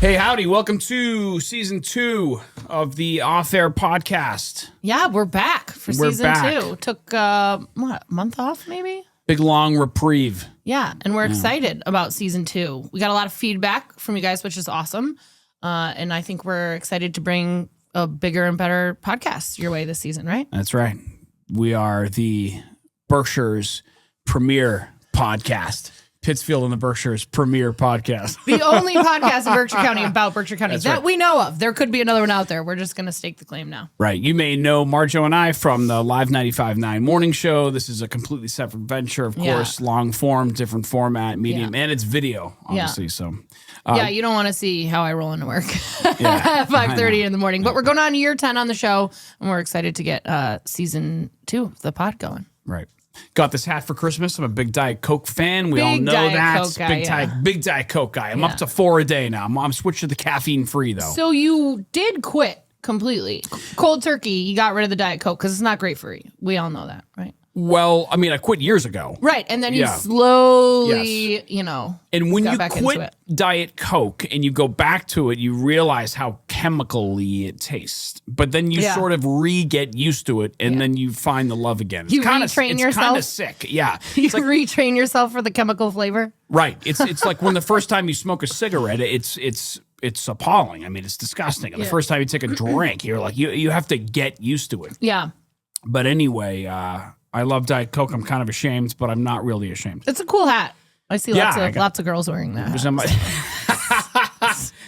Hey, howdy. Welcome to season 2 of the Off Air podcast. Yeah, we're back for season 2. Took, a month off maybe? Big long reprieve. Yeah, and we're excited about season 2. We got a lot of feedback from you guys, which is awesome. And I think we're excited to bring a bigger and better podcast your way this season, right? That's right. We are the Berkshires premier podcast. Pittsfield and the Berkshires premier podcast. The only podcast in Berkshire County about Berkshire County That's that right. we know of. There could be another one out there. We're just going to stake the claim now. Right. You may know Marjo and I from the Live 95.9 morning show. This is a completely separate venture, of course, long form, different format, medium, and it's video, obviously. So, yeah, you don't want to see how I roll into work at 5:30 in the morning. But we're going on year 10 on the show, and we're excited to get season 2 of the pod going. Right. Got this hat for Christmas. I'm a big Diet Coke fan. We all Big know Diet that. Coke guy, Big Diet Coke guy. I'm up to 4 a day now. I'm switched to the caffeine free though. So you did quit completely. Cold turkey, you got rid of the Diet Coke because it's not great for you. We all know that, right? Well, I mean, I quit years ago. Right. And then you slowly, And when got you back into quit it. Diet Coke and you go back to it, you realize how chemically it tastes. But then you sort of get used to it, and then you find the love again. You retrain yourself? It's kind of sick. Yeah. You retrain yourself for the chemical flavor? Right. It's like when the first time you smoke a cigarette, it's appalling. I mean, it's disgusting. And the first time you take a drink, you're like, you have to get used to it. Yeah. But anyway, I love Diet Coke. I'm kind of ashamed, but I'm not really ashamed. It's a cool hat. I see lots of girls wearing that.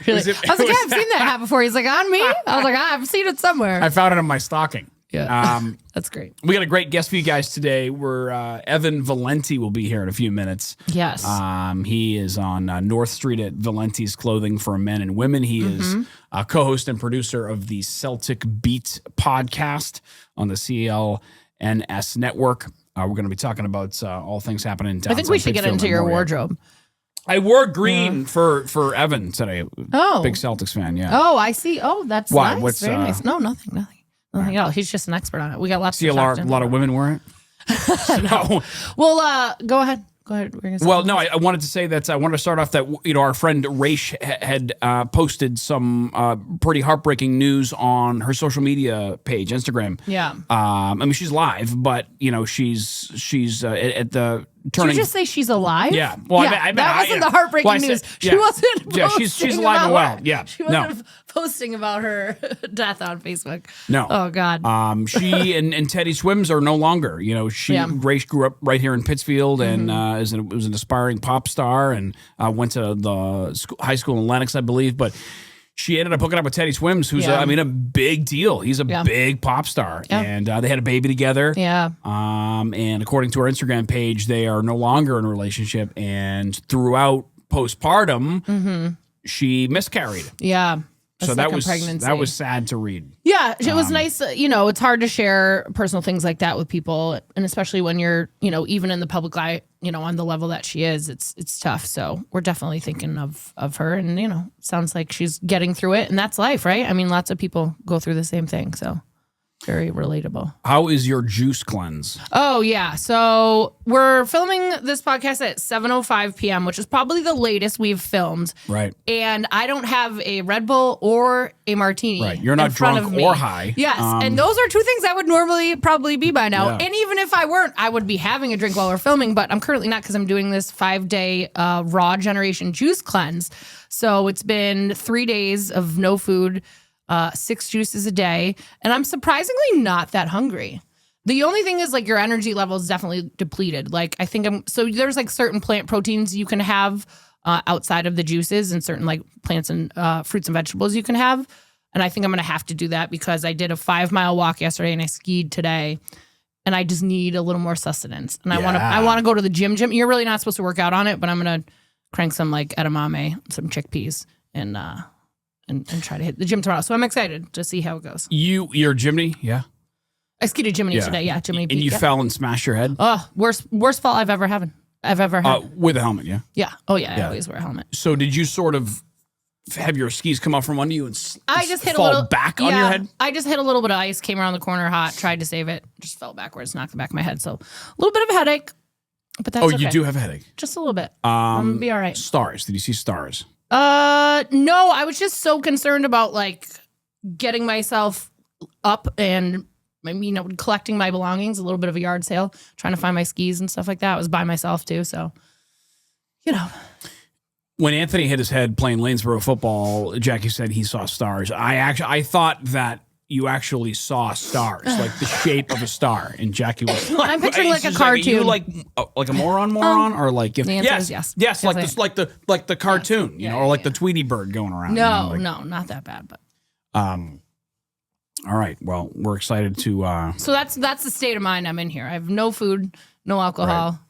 Really, I was like, I've seen that hat before. He's like, on me? I was like, I've seen it somewhere. I found it in my stocking. Yeah, that's great. We got a great guest for you guys today. We're Evan Valenti will be here in a few minutes. Yes. He is on North Street at Valenti's Clothing for Men and Women. He is a co-host and producer of the Celtic Beat podcast on the CLNS network. We're going to be talking about all things happening in town. I think we should get into your wardrobe. I wore green for Evan today. Oh. Big Celtics fan, yeah. Oh, I see. Oh, that's Why? nice. What's, very nice. No, nothing else. He's just an expert on it. We got lots See a lot of women wear it? So, well, go ahead. Go ahead. Well, no, I wanted to say that I wanted to start off that, our friend Raiche had posted some pretty heartbreaking news on her social media page, Instagram. Yeah. I mean, she's live, but, she's at the turning. Did you just say she's alive? Yeah. Well, I that wasn't the heartbreaking news. She wasn't. Yeah, she's alive and well. Yeah. She wasn't posting about her death on Facebook. No. Oh God. She and Teddy Swims are no longer. Raiche grew up right here in Pittsfield and was an aspiring pop star and went to the high school in Lenox, I believe, but. She ended up hooking up with Teddy Swims, who's, a big deal. He's a big pop star. Yeah. And they had a baby together. Yeah. And according to her Instagram page, they are no longer in a relationship. And throughout postpartum, she miscarried. Yeah. So that was sad to read. Yeah, it was nice. It's hard to share personal things like that with people, and especially when you're, even in the public eye, on the level that she is, it's tough. So we're definitely thinking of her, and sounds like she's getting through it, and that's life, right? I mean, lots of people go through the same thing, so very relatable. How is your juice cleanse? Oh, yeah. So we're filming this podcast at 7:05 p.m., which is probably the latest we've filmed. Right. And I don't have a Red Bull or a martini. Right. You're not drunk or high. Yes. And those are two things I would normally probably be by now. Yeah. And even if I weren't, I would be having a drink while we're filming, but I'm currently not because I'm doing this 5-day raw generation juice cleanse. So it's been 3 days of no food, 6 juices a day, and I'm surprisingly not that hungry. The only thing is your energy level is definitely depleted. I think there's certain plant proteins you can have outside of the juices and certain plants and fruits and vegetables you can have. And I think I'm going to have to do that because I did a 5-mile walk yesterday and I skied today and I just need a little more sustenance. And I want to go to the gym. You're really not supposed to work out on it, but I'm going to crank some edamame, some chickpeas and try to hit the gym tomorrow. So I'm excited to see how it goes. You're Jiminy? Yeah. I skied at Jiminy today. Yeah, Jiminy. And you fell and smashed your head? Oh, worst fall I've ever had. With a helmet, yeah? Yeah. Oh, yeah. I always wear a helmet. So did you sort of have your skis come off from under you and I just hit fall a little back on your head? I just hit a little bit of ice, came around the corner hot, tried to save it, just fell backwards, knocked the back of my head. So a little bit of a headache. But that's Oh, okay. you do have a headache. Just a little bit. I'm gonna be all right. Stars. Did you see Stars? No, I was just so concerned about like getting myself up and collecting my belongings, a little bit of a yard sale, trying to find my skis and stuff like that. I was by myself too, so When Anthony hit his head playing Lanesboro football, Jackie said he saw stars. I thought that you actually saw stars, like the shape of a star. And Jackie was like, I'm picturing like a cartoon. Like, you like a moron, or like if, the answer is yes. Yes, like this, like the cartoon, Yes. or like the Tweety bird going around. No, not that bad, but all right. Well, we're excited to. So that's the state of mind I'm in here. I have no food, no alcohol. Right.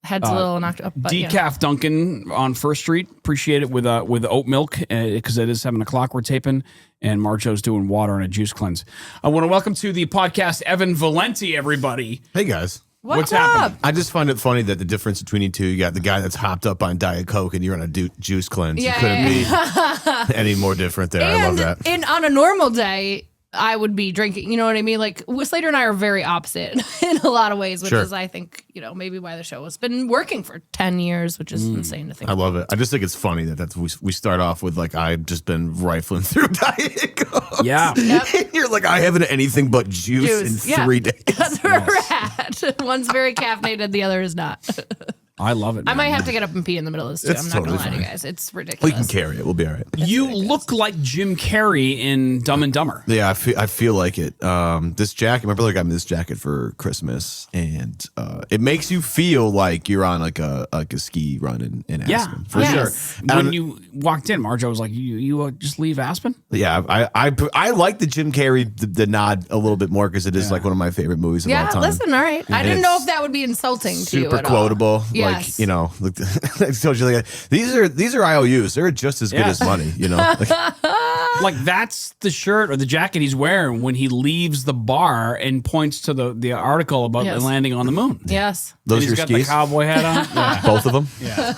Head's a little knocked up. But, Decaf Duncan on First Street. Appreciate it with oat milk because it is 7:00. We're taping, and Marjo's doing water and a juice cleanse. I want to welcome to the podcast Evan Valenti, everybody. Hey guys. What's happening? I just find it funny that the difference between you two, you got the guy that's hopped up on Diet Coke and you're on a juice cleanse. You couldn't be any more different there. I love that. And on a normal day, I would be drinking, you know what I mean? Like Slater and I are very opposite in a lot of ways, which is, I think, maybe why the show has been working for 10 years, which is insane to think. I love it. I just think it's funny that we start off with like, I've just been rifling through Diet Coke. Yeah. Yep. And you're like, I haven't anything but juice in 3 days. That's where we're at. One's very caffeinated, the other is not. I love it, man. I might have to get up and pee in the middle of this too. I'm not going to lie to you guys. It's ridiculous. We can carry it. We'll be all right. You look like Jim Carrey in Dumb and Dumber. Yeah, I feel like it. This jacket, my brother got me this jacket for Christmas, and it makes you feel like you're on like a ski run in Aspen. For sure. When you walked in, Marjo was like, you just leave Aspen? Yeah, I like the Jim Carrey, the nod a little bit more because it is like one of my favorite movies of all time. Yeah, listen, all right. I didn't know if that would be insulting to you super at quotable. all. Like, I told you, like, these are IOUs. They're just as good as money, Like that's the shirt or the jacket he's wearing when he leaves the bar and points to the article about landing on the moon. Yes. Those and are he's your got skis? the cowboy hat on. Yeah. Both of them? Yeah.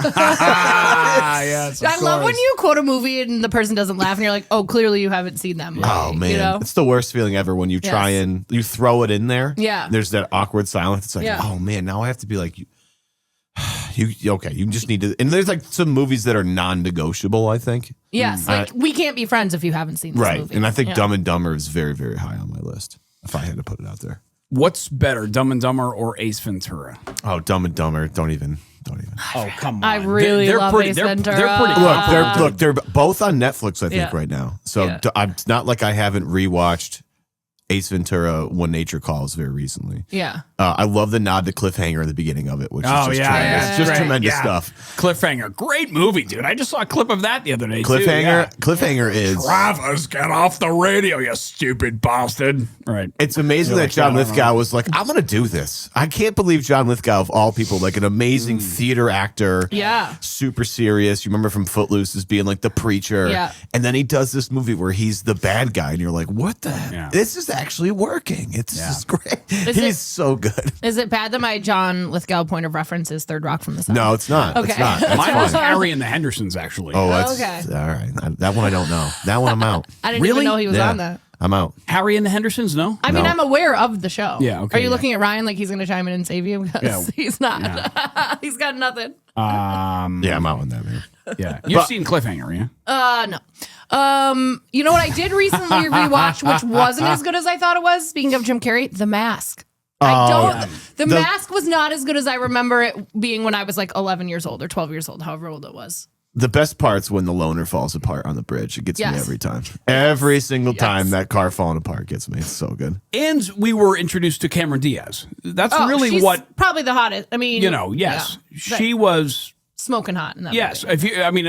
Yes, I love when you quote a movie and the person doesn't laugh and you're like, oh, clearly you haven't seen that movie. Oh, man. It's the worst feeling ever when you try and you throw it in there. Yeah. There's that awkward silence. It's like, oh, man, now I have to be like, you just need to. And there's like some movies that are non-negotiable, I think. Yes. Like we can't be friends if you haven't seen this movie. And I think Dumb and Dumber is very, very high on my list if I had to put it out there. What's better, Dumb and Dumber or Ace Ventura? Oh, Dumb and Dumber. Don't even. Oh, come on. I really love Ace Ventura. They're pretty They're both on Netflix, I think, right now. So it's not like I haven't rewatched Ace Ventura: When Nature Calls very recently. Yeah. I love the nod to cliffhanger at the beginning of it, which is just tremendous. It's just tremendous stuff. Cliffhanger, great movie, dude. I just saw a clip of that the other day. Cliffhanger is Travis, get off the radio, you stupid bastard. Right. It's amazing that John Lithgow was like, I'm gonna do this. I can't believe John Lithgow, of all people, like an amazing theater actor. Yeah. Super serious. You remember from Footloose as being like the preacher. Yeah. And then he does this movie where he's the bad guy, and you're like, what the heck? This is actually working. It's just great. He's so good. Is it bad that my John Lithgow point of reference is Third Rock from the Sun? No, it's not. Okay. It's not. That's Mine was fine. Harry and the Hendersons, actually. Oh, that's okay. All right. That one I don't know. That one I'm out. I didn't even know he was on that. I'm out. Harry and the Hendersons, no? I mean, I'm aware of the show. Yeah, okay. Are you looking at Ryan like he's going to chime in and save you? Because he's not. Yeah. He's got nothing. Yeah, I'm out on that, man. Yeah. You've seen Cliffhanger, yeah? No. You know what I did recently rewatch, which wasn't as good as I thought it was? Speaking of Jim Carrey, The Mask. The Mask was not as good as I remember it being when I was like 11 years old or 12 years old, however old it was. The best part's when the loner falls apart on the bridge. It gets me every time. Every single time that car falling apart gets me. It's so good. And we were introduced to Cameron Diaz. That's really she's what... probably the hottest. I mean... yes. She was... Smoking hot in that movie. If you, I mean,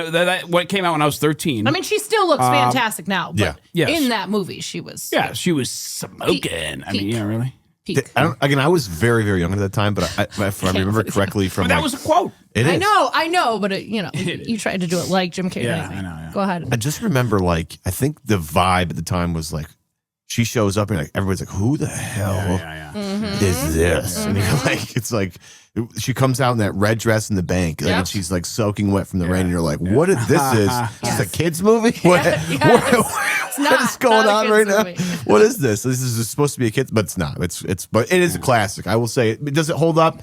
when it came out when I was 13. I mean, she still looks fantastic now. But yes. in that movie, she was... Yeah, she was smoking. I mean, really? Peak. I was very, very young at that time, but if I remember correctly from... But that was a quote. It is. I know, but you tried to do it like Jim Carrey. Yeah, I know. Yeah. Go ahead. I just remember, I think the vibe at the time was like, she shows up and everybody's like, who the hell is this? And you're like, it's like, she comes out in that red dress in the bank, and she's like soaking wet from the rain, and you're like, what is this? Is this a kid's movie? What is going on right now? What is this? This is supposed to be a kid's, but it's not. But it is a classic. I will say, does it hold up?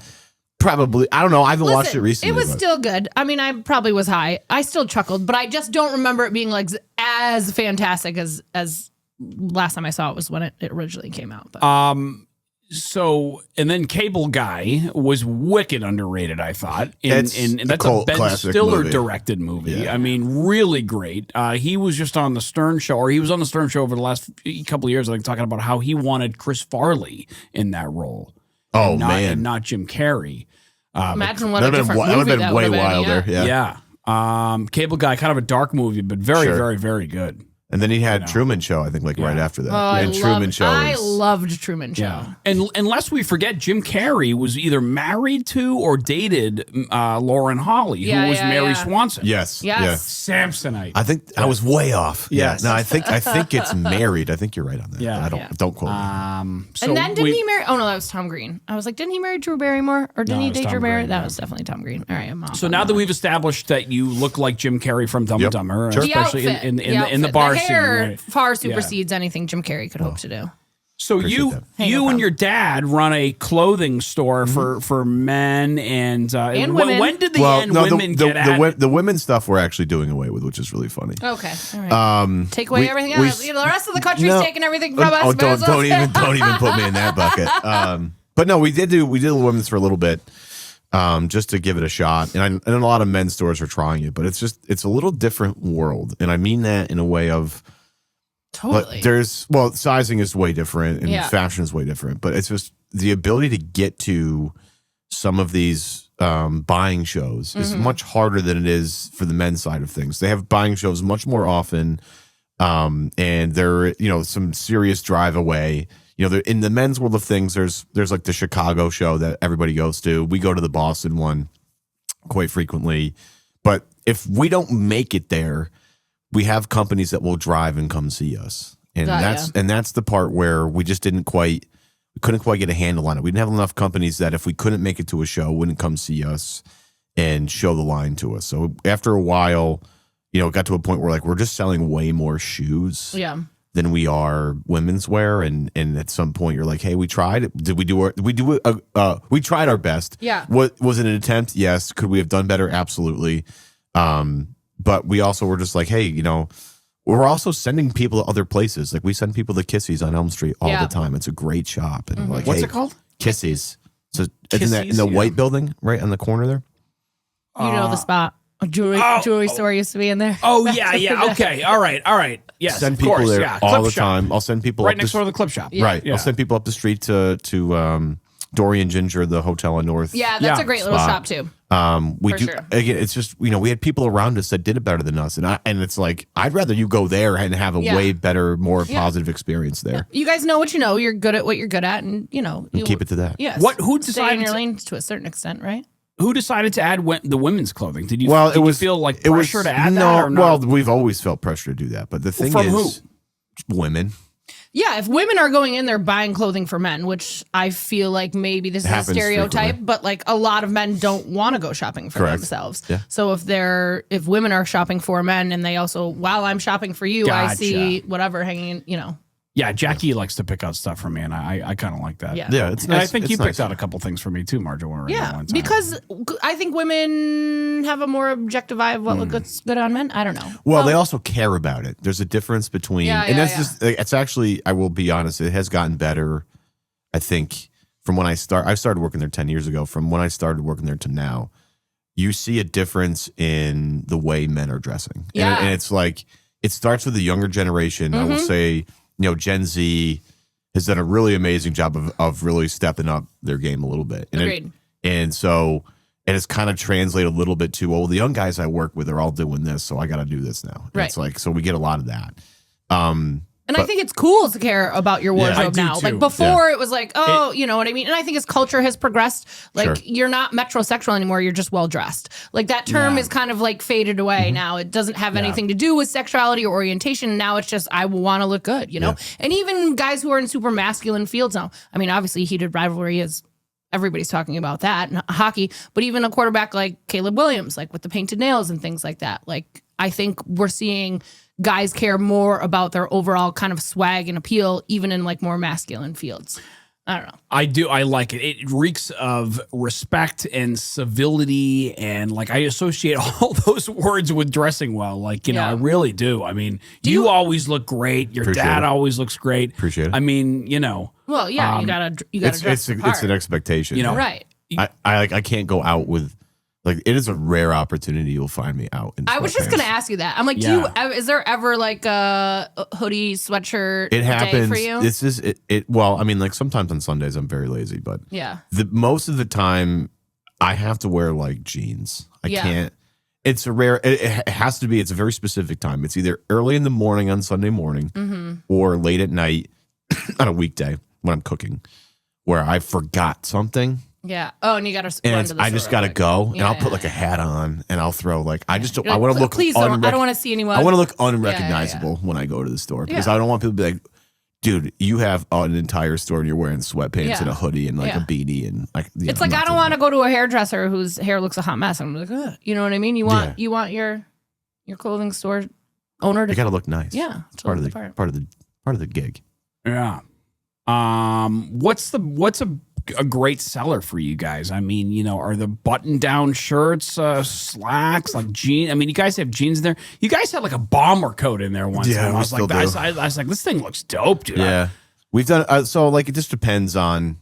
Probably. I don't know. I haven't watched it recently. It was still good. I mean, I probably was high. I still chuckled, but I just don't remember it being like as fantastic as last time I saw it was when it originally came out. But. So, and then Cable Guy was wicked underrated, I thought. That's a Ben Stiller directed movie. Yeah. I mean, really great. He was just on the Stern Show, or he was on the Stern Show over the last couple of years, I think, talking about how he wanted Chris Farley in that role. Oh, man. And not Jim Carrey. Imagine what a different movie that would have been. Way wilder. Yeah. Cable Guy, kind of a dark movie, but very, very, very good. And then he had Truman Show, I think, right after that. Truman Show. I loved Truman Show. Yeah. And unless we forget, Jim Carrey was either married to or dated Lauren Holly, who was Mary Swanson. Yes. Samsonite. I think I was way off. Yes. No, I think it's married. I think you're right on that. Yeah. Don't quote me. So and then didn't he marry? Oh no, that was Tom Green. I was like, didn't he marry Drew Barrymore, or didn't he date Drew Barrymore? That was definitely Tom Green. All right, I'm off. So now that we've established that you look like Jim Carrey from Dumb and Dumber, especially in the bar. Hair far supersedes anything Jim Carrey could hope to do. So you and your dad run a clothing store for men and women. When did women get at the women's stuff we're actually doing away with, which is really funny. Okay, all right. Take away everything else. The rest of the country's taking everything from us. Oh, don't even put me in that bucket. But no, we did the women's for a little bit. Just to give it a shot. And a lot of men's stores are trying it, but it's a little different world. And I mean that in a way of totally. Sizing is way different and fashion is way different, but it's just the ability to get to some of these buying shows is much harder than it is for the men's side of things. They have buying shows much more often. And they're, some serious drive away. In the men's world of things, there's like the Chicago show that everybody goes to. We go to the Boston one quite frequently. But if we don't make it there, we have companies that will drive and come see us. And that's the part where we just couldn't quite get a handle on it. We didn't have enough companies that if we couldn't make it to a show, wouldn't come see us and show the line to us. So after a while, it got to a point where we're just selling way more shoes. Yeah. Than we are women's wear, and at some point you're like, hey, we tried. We tried our best. Yeah. Was it an attempt? Yes. Could we have done better? Absolutely. But we also were just like, hey, we're also sending people to other places. Like we send people to Kissy's on Elm Street all the time. It's a great shop. And we're like, what's it called? Kissy's. So it's in the white building right on the corner there. You know the spot. A jewelry store used to be in there. Oh, yeah. Okay. All right. Yes, send people there all the time. I'll send people right next door to the clip shop. Yeah. Right. Yeah. I'll send people up the street to Dorian Ginger, the hotel on North. Yeah, that's a great little shop too. Again, it's just, we had people around us that did it better than us. And it's like, I'd rather you go there and have a way better, more positive experience there. You guys know what you know. You're good at what you're good at. And, you keep it to that. Yes. Who decided stay in your lane to a certain extent, right? Who decided to add the women's clothing? Did you feel like pressure to add that or not? Well, we've always felt pressure to do that. But the thing is, women. Yeah, if women are going in there buying clothing for men, which I feel like maybe this is a stereotype, but like a lot of men don't want to go shopping for themselves. Yeah. So if women are shopping for men and they also, while I'm shopping for you, I see whatever hanging, Yeah, Jackie likes to pick out stuff for me, and I kind of like that. Yeah, it's nice. And I think you picked out a couple things for me too, Marjo. Because I think women have a more objective eye of what looks good on men. I don't know. Well, they also care about it. There's a difference between, just, it's actually, I will be honest, it has gotten better, I think, from when I started working there 10 years ago, from when I started working there to now. You see a difference in the way men are dressing. Yeah. And it's like, it starts with the younger generation. I will say, Gen Z has done a really amazing job of really stepping up their game a little bit. Agreed. And it's kind of translated a little bit to, the young guys I work with are all doing this, so I got to do this now. Right. It's like, so we get a lot of that. I think it's cool to care about your wardrobe now. Like before it was like, you know what I mean? And I think as culture has progressed, you're not metrosexual anymore. You're just well dressed. Like that term is kind of like faded away now. It doesn't have anything to do with sexuality or orientation. Now it's just, I want to look good, And even guys who are in super masculine fields now. I mean, obviously heated rivalry is, everybody's talking about that in hockey, but even a quarterback like Caleb Williams, like with the painted nails and things like that. Like I think we're seeing guys care more about their overall kind of swag and appeal, even in like more masculine fields. I don't know. I do. I like it. It reeks of respect and civility. And like, I associate all those words with dressing well. Like, I really do. I mean, you always look great. Your dad always looks great. Appreciate it. I mean, Well, yeah, you gotta dress the part. It's an expectation. Right. I can't go out with, like, it is a rare opportunity you'll find me out in sweatpants. I was just gonna ask you that. I'm like, is there ever like a hoodie sweatshirt day for you? This is it. Well, I mean, like sometimes on Sundays I'm very lazy, but most of the time I have to wear like jeans. I can't. It's a rare. It has to be. It's a very specific time. It's either early in the morning on Sunday morning or late at night on a weekday when I'm cooking, where I forgot something. Yeah. Oh, and you got to. And I just got to go, and I'll put like a hat on, and I'll throw like I just don't. I want to look. Please don't. I don't want to see anyone. I want to look unrecognizable when I go to the store because I don't want people to be like, "Dude, you have an entire store and you're wearing sweatpants and a hoodie and like a beanie and like." It's like I don't want to go to a hairdresser whose hair looks a hot mess. I'm like, ugh. You know what I mean? You want your clothing store owner to. You got to look nice. Yeah, it's part of the gig. Yeah. What's a great seller for you guys? I mean, are the button-down shirts, slacks, like jeans? I mean, you guys have jeans in there. You guys had like a bomber coat in there once. Yeah, I was like, this thing looks dope, dude. Yeah, we've done so. Like, it just depends on.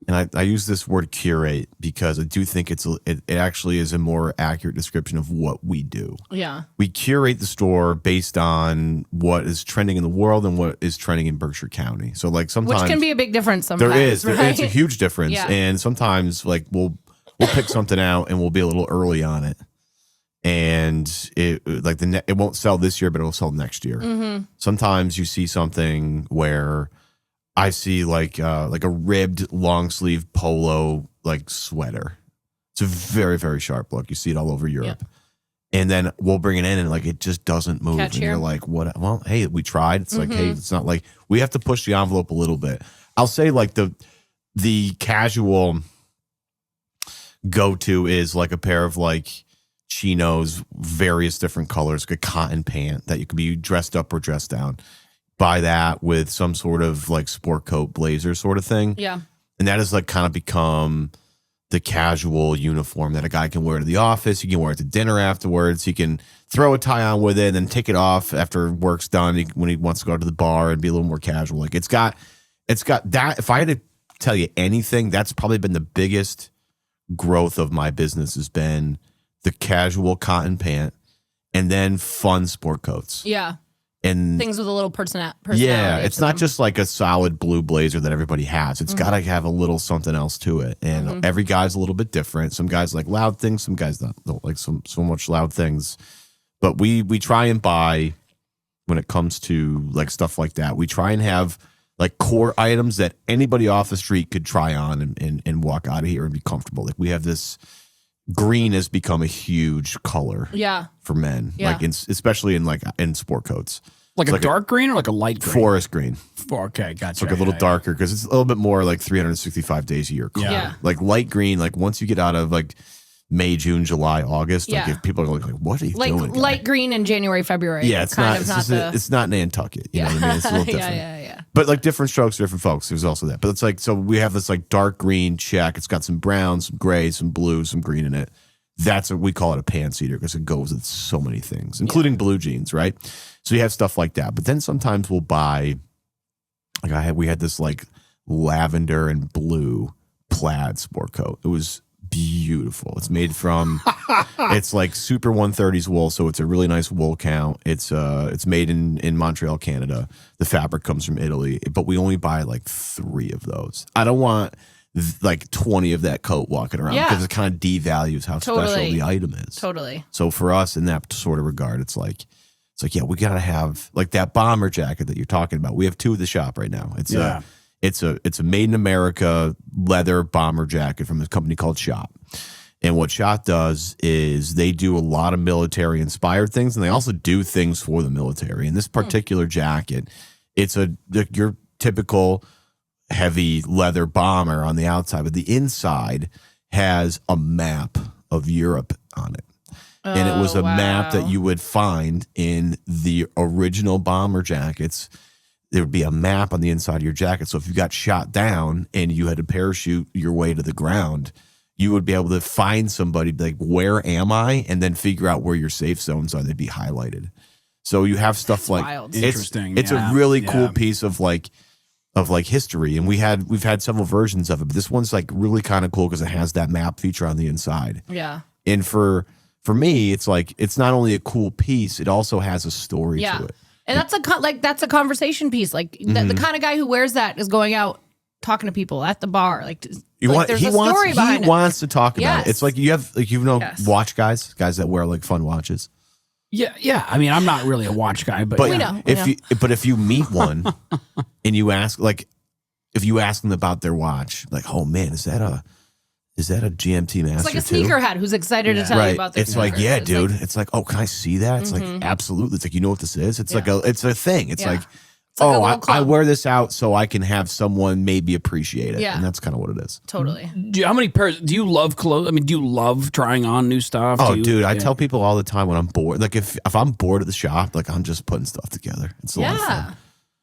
And I use this word curate because I do think it actually is a more accurate description of what we do. Yeah. We curate the store based on what is trending in the world and what is trending in Berkshire County. So like sometimes which can be a big difference sometimes. There is. Right? It's a huge difference. Yeah. And sometimes like we'll pick something out and we'll be a little early on it. And it won't sell this year, but it'll sell next year. Mm-hmm. Sometimes you see something where I see like a ribbed long sleeve polo like sweater. It's a very, very sharp look. You see it all over Europe. Yeah. And then we'll bring it in and like it just doesn't move. And you're like, what? Well, hey, we tried. It's like, hey, it's not like we have to push the envelope a little bit. I'll say like the casual go-to is like a pair of like chinos, various different colors, like a cotton pant that you can be dressed up or dressed down. Buy that with some sort of like sport coat blazer sort of thing. Yeah. And that has like kind of become the casual uniform that a guy can wear to the office. He can wear it to dinner afterwards. He can throw a tie on with it and then take it off after work's done when he wants to go to the bar and be a little more casual. Like it's got that. If I had to tell you anything, that's probably been the biggest growth of my business has been the casual cotton pant and then fun sport coats. Yeah. And things with a little personality. Yeah, it's not just like a solid blue blazer that everybody has. It's got to have a little something else to it. And every guy's a little bit different. Some guys like loud things. Some guys don't like so much loud things. But we try and buy, when it comes to like stuff like that, we try and have like core items that anybody off the street could try on and walk out of here and be comfortable. Like we have this. Green has become a huge color for men, like especially in sport coats. Like a dark green or like a light green? Forest green. Okay, gotcha. It's like a little darker because it's a little bit more like 365 days a year color. Yeah. Like light green, like once you get out of like May, June, July, August, like if people are like, what are you doing? Like light green in January, February. Yeah, it's not Nantucket. You know what I mean? It's a little different. Yeah. But like different strokes for different folks. There's also that. But it's like, so we have this like dark green check. It's got some brown, some gray, some blue, some green in it. We call it a pants eater because it goes with so many things, including blue jeans, right? So you have stuff like that. But then sometimes we'll buy, like we had this like lavender and blue plaid sport coat. It was beautiful. It's made from, it's like super 130s wool, so it's a really nice wool count. It's made in Montreal, Canada. The fabric comes from Italy, but we only buy like 3 of those. I don't want like 20 of that coat walking around because it kind of devalues how special the item is. Totally. So for us in that sort of regard, it's like, yeah, we got to have like that bomber jacket that you're talking about. We have 2 at the shop right now. It's a made in America leather bomber jacket from a company called Shop. And what Shop does is they do a lot of military inspired things, and they also do things for the military. And this particular jacket, it's your typical heavy leather bomber on the outside, but the inside has a map of Europe on it. And it was a map that you would find in the original bomber jackets there would be a map on the inside of your jacket. So if you got shot down and you had to parachute your way to the ground, you would be able to find somebody, like, where am I? And then figure out where your safe zones are. They'd be highlighted. So you have stuff That's like wild. Interesting. It's a really cool piece of history, and we've had several versions of it. But this one's like really kind of cool because it has that map feature on the inside. Yeah. And for me, it's like it's not only a cool piece, it also has a story to it. And that's a conversation piece. Like the kind of guy who wears that is going out talking to people at the bar. There's a story behind it. He wants to talk about it. It's like you have watch guys that wear like fun watches. Yeah. I mean, I'm not really a watch guy, but we know. If you meet one and you ask, like, if you ask them about their watch, like, oh man, is that a GMT Master? It's like a sneakerhead who's excited to tell you about this. It's like, yeah, dude. It's like, oh, can I see that? It's like, absolutely. It's like, you know what this is? It's like it's a thing. It's like, I wear this out so I can have someone maybe appreciate it. Yeah. And that's kind of what it is. Totally. How many pairs? Do you love clothes? I mean, do you love trying on new stuff? Oh, dude, I tell people all the time when I'm bored. Like, if I'm bored at the shop, like, I'm just putting stuff together. It's a lot of fun.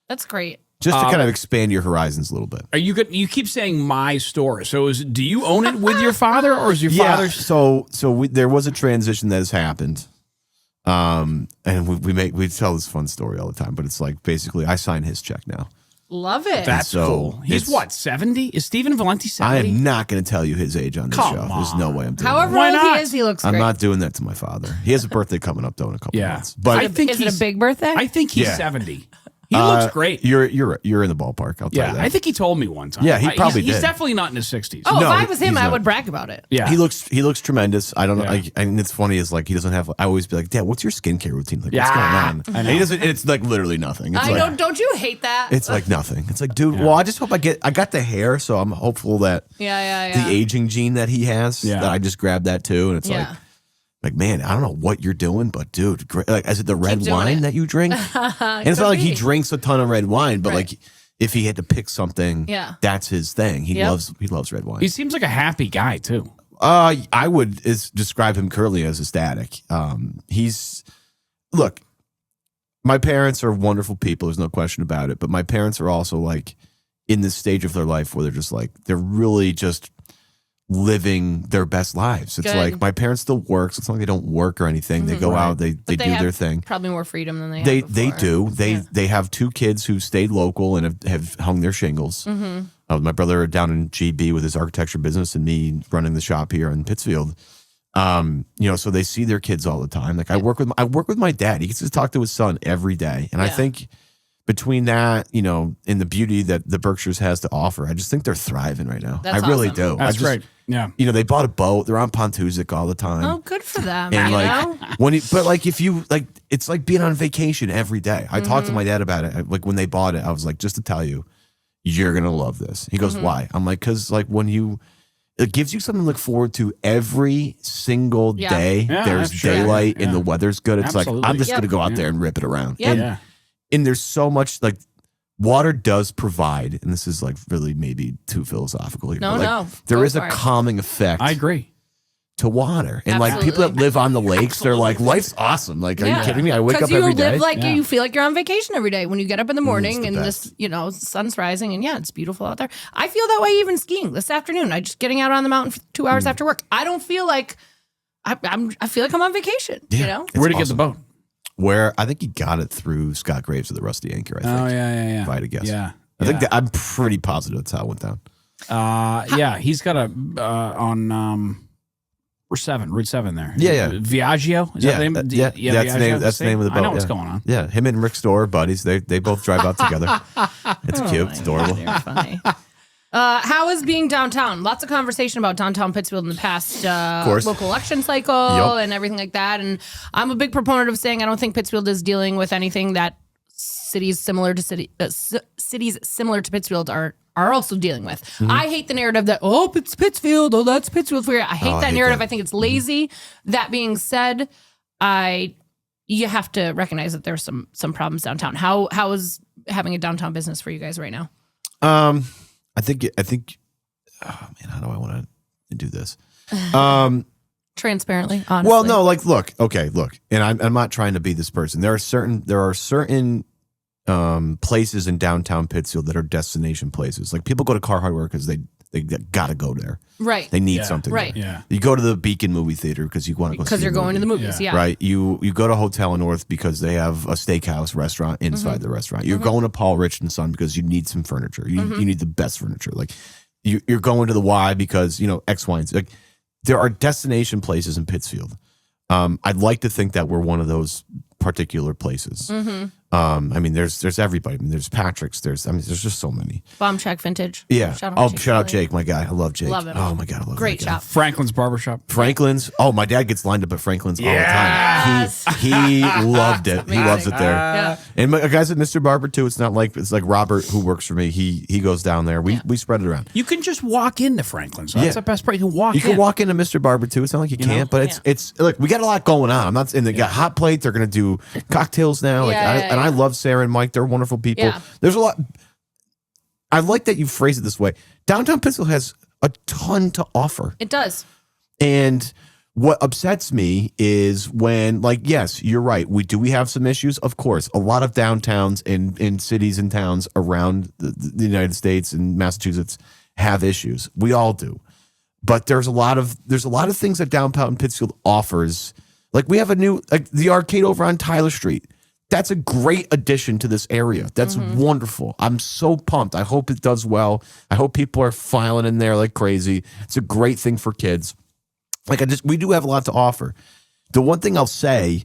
That's great. Just to kind of expand your horizons a little bit. Are you good? You keep saying my store. So do you own it with your father, or is your father? So there was a transition that has happened. And we tell this fun story all the time, but it's like basically I sign his check now. Love it. That's cool. He's what, 70? Is Stephen Valenti 70? I am not going to tell you his age on this show. There's no way I'm doing However that. old he is, he looks great. I'm not doing that to my father. He has a birthday coming up though in a couple months. But is it a big birthday? I think he's 70. He looks great. You're in the ballpark. I'll tell you that. I think he told me one time. Yeah, he probably He's did. definitely not in his 60s. Oh, if I was him, I would brag about it. Yeah, he looks tremendous. I don't know. And it's funny is like he doesn't have. I always be like, Dad, what's your skincare routine? Like, what's going on? And he doesn't. It's like literally nothing. It's I like, know. Don't you hate that? It's like nothing. It's like, dude. Well, I just hope I got the hair, so I'm hopeful that the aging gene that he has, that I just grabbed that too, and it's like, man, I don't know what you're doing, but dude, great. Like, is it the red wine that you drink? And it's not like he drinks a ton of red wine, but like if he had to pick something, that's his thing. He loves red wine. He seems like a happy guy too. I would describe him currently as ecstatic. Look, my parents are wonderful people. There's no question about it. But my parents are also like in this stage of their life where they're really just living their best lives. It's like my parents still work. So it's not like they don't work or anything. They go out, they do their thing. Probably more freedom than they have They do. They have two kids who stayed local and have hung their shingles. My brother down in GB with his architecture business and me running the shop here in Pittsfield. So they see their kids all the time. Like I work with my dad. He gets to talk to his son every day. And I think between that, and the beauty that the Berkshires has to offer, I just think they're thriving right now. That's I really awesome. do. That's great. Yeah. They bought a boat. They're on Pontuzic all the time. Oh, good for them. And it's like being on vacation every day. I talked to my dad about it. Like when they bought it, I was like, just to tell you, you're going to love this. He goes, why? I'm like, because like it gives you something to look forward to every single day. Yeah, there's daylight and the weather's good. It's Absolutely. like, I'm just going to go out there and rip it around. Yeah. And there's so much like water does provide, and this is like really maybe too philosophical here. No. There is a calming effect. I agree. To water. And like people that live on the lakes, they're like, life's awesome. Like, are you kidding me? I wake up every day. Because you live like you feel like you're on vacation every day when you get up in the morning and this, sun's rising and it's beautiful out there. I feel that way even skiing this afternoon. I just getting out on the mountain for 2 hours after work. I don't feel like I feel like I'm on vacation. Where'd you get the boat? Where I think he got it through Scott Graves of the Rusty Anchor. I think. Oh yeah. If I had to guess. Yeah. I think I'm pretty positive that's how it went down. He's got a on Route 7 there. Yeah. Viaggio? Is that the name? That's the name of the boat. I know what's going on. Yeah, him and Rick Store are buddies. They both drive out together. It's cute. It's adorable. They're funny. How is being downtown? Lots of conversation about downtown Pittsfield in the past local election cycle and everything like that. And I'm a big proponent of saying I don't think Pittsfield is dealing with anything that cities similar to Pittsfield are also dealing with. I hate the narrative that, it's Pittsfield. Oh, that's Pittsfield for you. I hate that narrative. I think it's lazy. That being said, you have to recognize that there's some problems downtown. How is having a downtown business for you guys right now? I think. Oh man, how do I want to do this? Transparently, honestly. Well, no, look, and I'm not trying to be this person. There are certain places in downtown Pittsfield that are destination places. Like people go to Car Hardware because they got to go there. Right. They need something. Right. There. Yeah. You go to the Beacon movie theater because you want to go because you're going to the movies. Yeah. Right. You go to Hotel North because they have a steakhouse restaurant inside the restaurant. You're going to Paul Rich and Son because you need some furniture. You need the best furniture. Like you're going to the Y because X, Y, and Z. Like there are destination places in Pittsfield. I'd like to think that we're one of those particular places. I mean, there's everybody. I mean, there's Patrick's. There's just so many. Bomb Shack Vintage. Yeah. Shout out Jake, my guy. I love Jake. Love him. Oh my God, I love Great shop. Franklin's Barbershop. Franklin's. Oh, my dad gets lined up at Franklin's all the time. He loved it. He loves it there. Yeah. And my guys at Mr. Barber too. It's like Robert who works for me. He goes down there. We spread it around. You can just walk into Franklin's. That's the best place. You can walk. You can walk into Mr. Barber too. It's not like you can't, but it's look. We got a lot going on. I'm not. And they got hot plates. They're gonna do cocktails now. And I love Sarah and Mike. They're wonderful people. Yeah. There's a lot. I like that you phrase it this way. Downtown Pittsfield has a ton to offer. It does. And what upsets me is when, yes, you're right. We have some issues. Of course, a lot of downtowns in cities and towns around the United States and Massachusetts have issues. We all do. But there's a lot of things that downtown Pittsfield offers. Like we have the arcade over on Tyler Street. That's a great addition to this area. That's wonderful. I'm so pumped. I hope it does well. I hope people are filing in there like crazy. It's a great thing for kids. We do have a lot to offer. The one thing I'll say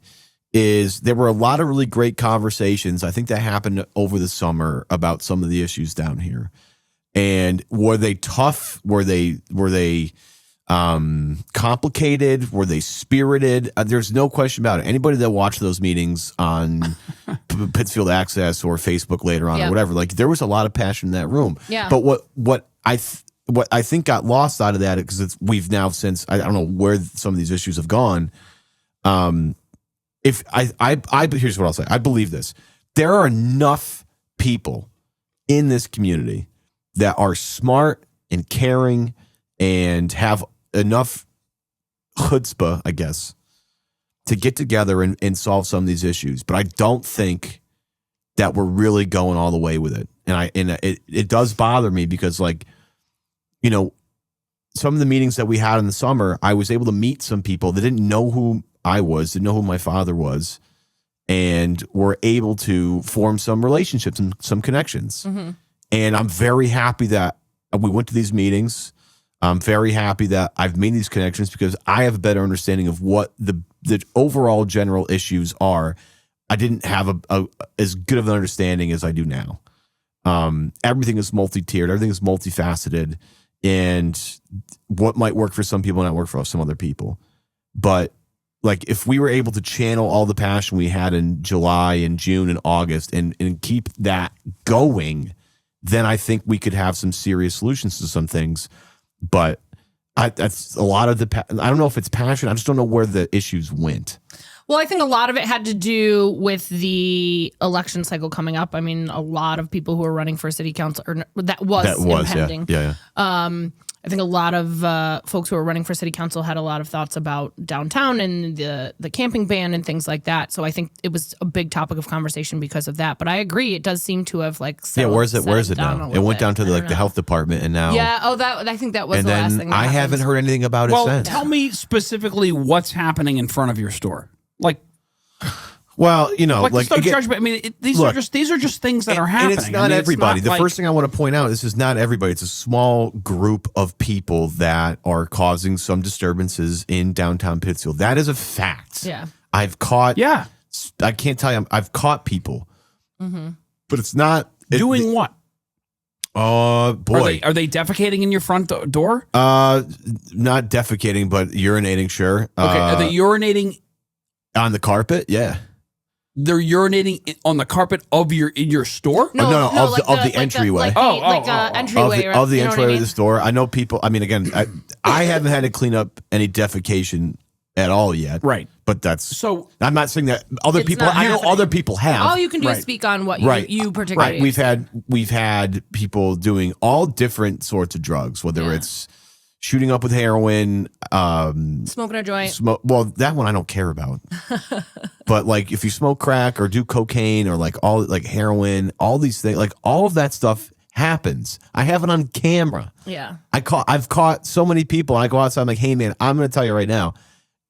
is there were a lot of really great conversations. I think that happened over the summer about some of the issues down here. And were they tough? Were they complicated? Were they spirited? There's no question about it. Anybody that watched those meetings on Pittsfield Access or Facebook later on or whatever, there was a lot of passion in that room. Yeah. But what I think got lost out of that, because we've now since I don't know where some of these issues have gone. Here's what I'll say. I believe this. There are enough people in this community that are smart and caring and have enough chutzpah, I guess, to get together and solve some of these issues. But I don't think that we're really going all the way with it. And it does bother me because some of the meetings that we had in the summer, I was able to meet some people that didn't know who I was, didn't know who my father was, and were able to form some relationships and some connections. Mm-hmm. And I'm very happy that we went to these meetings. I'm very happy that I've made these connections because I have a better understanding of what the overall general issues are. I didn't have as good of an understanding as I do now. Everything is multi-tiered. Everything is multifaceted. And what might work for some people might not work for some other people. But if we were able to channel all the passion we had in July and June and August and keep that going, then I think we could have some serious solutions to some things. But that's a lot of I don't know if it's passion. I just don't know where the issues went. Well, I think a lot of it had to do with the election cycle coming up. I mean, a lot of people who are running for city council, or that was impending. Yeah. I think a lot of folks who are running for city council had a lot of thoughts about downtown and the camping ban and things like that. So I think it was a big topic of conversation because of that. But I agree, it does seem to have where's it now? It went down to the health department and now. Yeah. Oh, I think that was the last thing. I haven't heard anything about it since. Tell me specifically what's happening in front of your store. Well, judgment. I mean, these are just things that are happening. And it's not everybody. The first thing I want to point out is not everybody. It's a small group of people that are causing some disturbances in downtown Pittsfield. That is a fact. Yeah. I've caught. Yeah. I can't tell you. I've caught people. Mm-hmm. But it's not doing what. Oh boy! Are they defecating in your front door? Not defecating, but urinating. Sure. Okay. Are they urinating on the carpet? Yeah. They're urinating on the carpet of your store? No, of the entryway. Entryway of the entryway of the store. I know people. I mean, again, I haven't had to clean up any defecation at all yet. Right. But I'm not saying that other people. I know other people have. All you can do is speak on what you particularly. Right. We've had people doing all different sorts of drugs, whether it's shooting up with heroin, smoking a joint. Well, that one I don't care about. But like if you smoke crack or do cocaine or like all like heroin, all these things, like all of that stuff happens. I have it on camera. Yeah. I've caught so many people, and I go outside, I'm like, hey man, I'm going to tell you right now,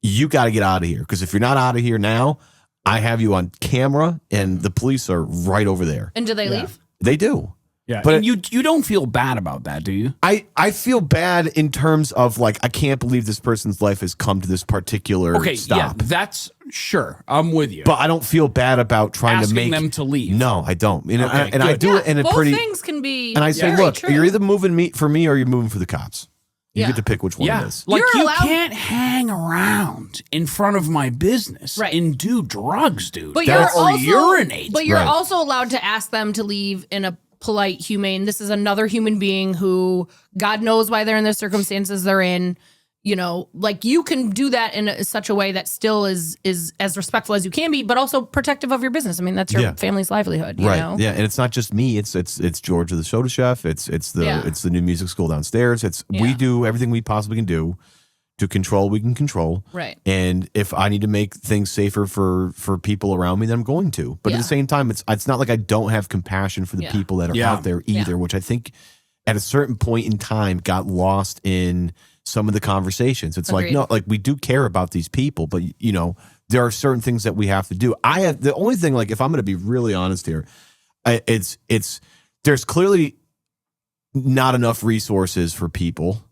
you got to get out of here. Because if you're not out of here now, I have you on camera and the police are right over there. And do they leave? They do. Yeah, but you don't feel bad about that, do you? I feel bad in terms of like I can't believe this person's life has come to this particular stop. Yeah, that's sure. I'm with you. But I don't feel bad about trying asking to make them to leave. No, I don't. And, Okay, and I do it in a both pretty. things can be. And I say, very look, true. you're either moving for me or you're moving for the cops. You Yeah. get to pick which one it is. Like You're you allowed- can't hang around in front of my business Right. and do drugs, dude. But That's- you're or also, urinate. But you're Right. also allowed to ask them to leave in a polite, humane. This is another human being who God knows why they're in the circumstances they're in. You know, like you can do that in such a way that still is as respectful as you can be, but also protective of your business. I mean, that's your Yeah. family's livelihood. You Right. know? Yeah. And it's not just me. It's George the soda chef. It's the new music school downstairs. We Yeah. do everything we possibly can do to control. We can control. Right. And if I need to make things safer for people around me, then I'm going to. But at Yeah. the same time, it's not like I don't have compassion for the Yeah. people that are Yeah. out there either, Yeah. which I think at a certain point in time got lost in some of the conversations. It's like, Agreed. no, like we do care about these people, but you know, there are certain things that we have to do. The only thing, like if I'm going to be really honest here, there's clearly not enough resources for people,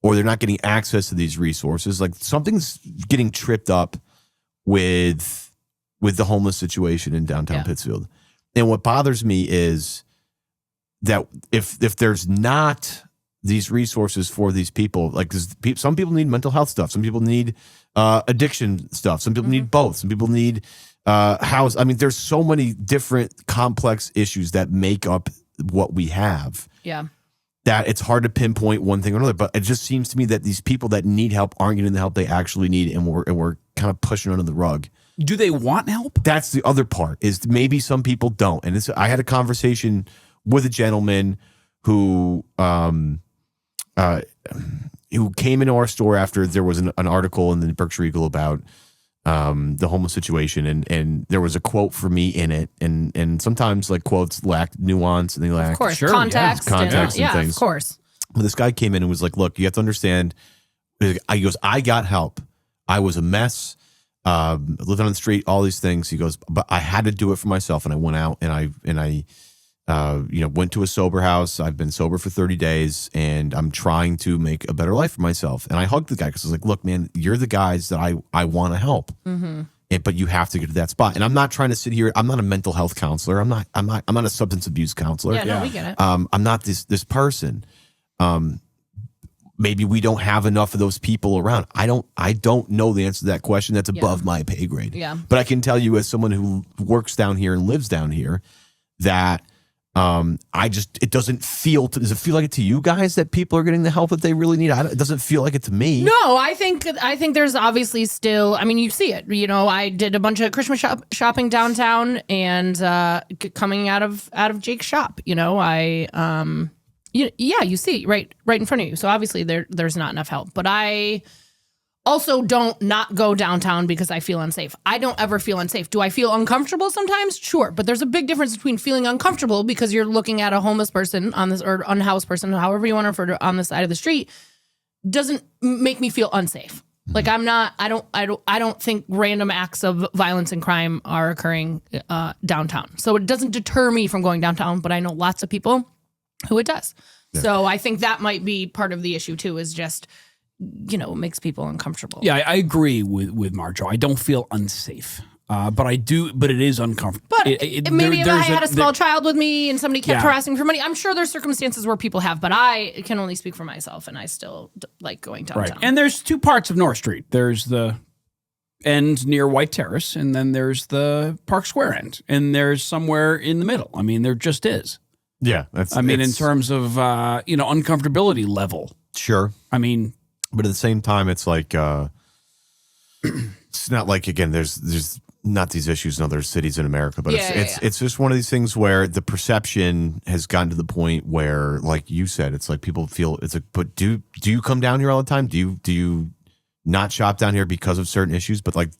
or they're not getting access to these resources. Like something's getting tripped up with the homeless situation in downtown Pittsfield. And what bothers me is that if there's not these resources for these people, like 'cause some people need mental health stuff, some people need addiction stuff, some people need both, some people need house. I mean, there's so many different complex issues that make up what we have. Yeah. That it's hard to pinpoint one thing or another, but it just seems to me that these people that need help aren't getting the help they actually need, and we're kind of pushing under the rug. Do they want help? That's the other part, is maybe some people don't. And I had a conversation with a gentleman who came into our store after there was an article in the Berkshire Eagle about the homeless situation, and there was a quote for me in it, and sometimes like quotes lack nuance and they lack Of course. Sure, Context. context and yeah, things. of course. But this guy came in and was like, look, you have to understand. He goes, I got help. I was a mess. Living on the street, all these things. He goes, but I had to do it for myself. And I went out and I went to a sober house. I've been sober for 30 days and I'm trying to make a better life for myself. And I hugged the guy because I was like, look, man, you're the guys that I want to help. Mm-hmm. But you have to get to that spot. And I'm not trying to sit here. I'm not a mental health counselor. I'm not a substance abuse counselor. Yeah, no, we get it. I'm not this person. Maybe we don't have enough of those people around. I don't know the answer to that question. That's above my pay grade. Yeah. But I can tell you, as someone who works down here and lives down here, that it doesn't feel. Does it feel like it to you guys that people are getting the help that they really need? It doesn't feel like it to me. No, I think there's obviously still. I mean, you see it. You know, I did a bunch of Christmas shopping downtown, and coming out of Jake's shop. You know, you see right in front of you. So obviously there's not enough help. But I also don't not go downtown because I feel unsafe. I don't ever feel unsafe. Do I feel uncomfortable sometimes? Sure. But there's a big difference between feeling uncomfortable because you're looking at a homeless person on this, or unhoused person, however you want to refer to, on the side of the street, doesn't make me feel unsafe. Like I don't think random acts of violence and crime are occurring downtown. So it doesn't deter me from going downtown, but I know lots of people who it does. Yeah. So I think that might be part of the issue too, is just, you know, it makes people uncomfortable. Yeah, I agree with Marjo. I don't feel unsafe. But I do, but it is uncomfortable. But maybe if I had a small child with me and somebody kept harassing me for money, I'm sure there's circumstances where people have, but I can only speak for myself, and I still like going downtown. Right. And there's two parts of North Street. There's the end near White Terrace, and then there's the Park Square end, and there's somewhere in the middle. I mean, there just is. Yeah. In terms of, uncomfortability level. Sure. I mean. But at the same time, it's like, it's not like, again, there's not these issues in other cities in America, but it's just one of these things where the perception has gotten to the point where, like you said, it's like people feel it's like, but do you come down here all the time? Do you not shop down here because of certain issues? But like,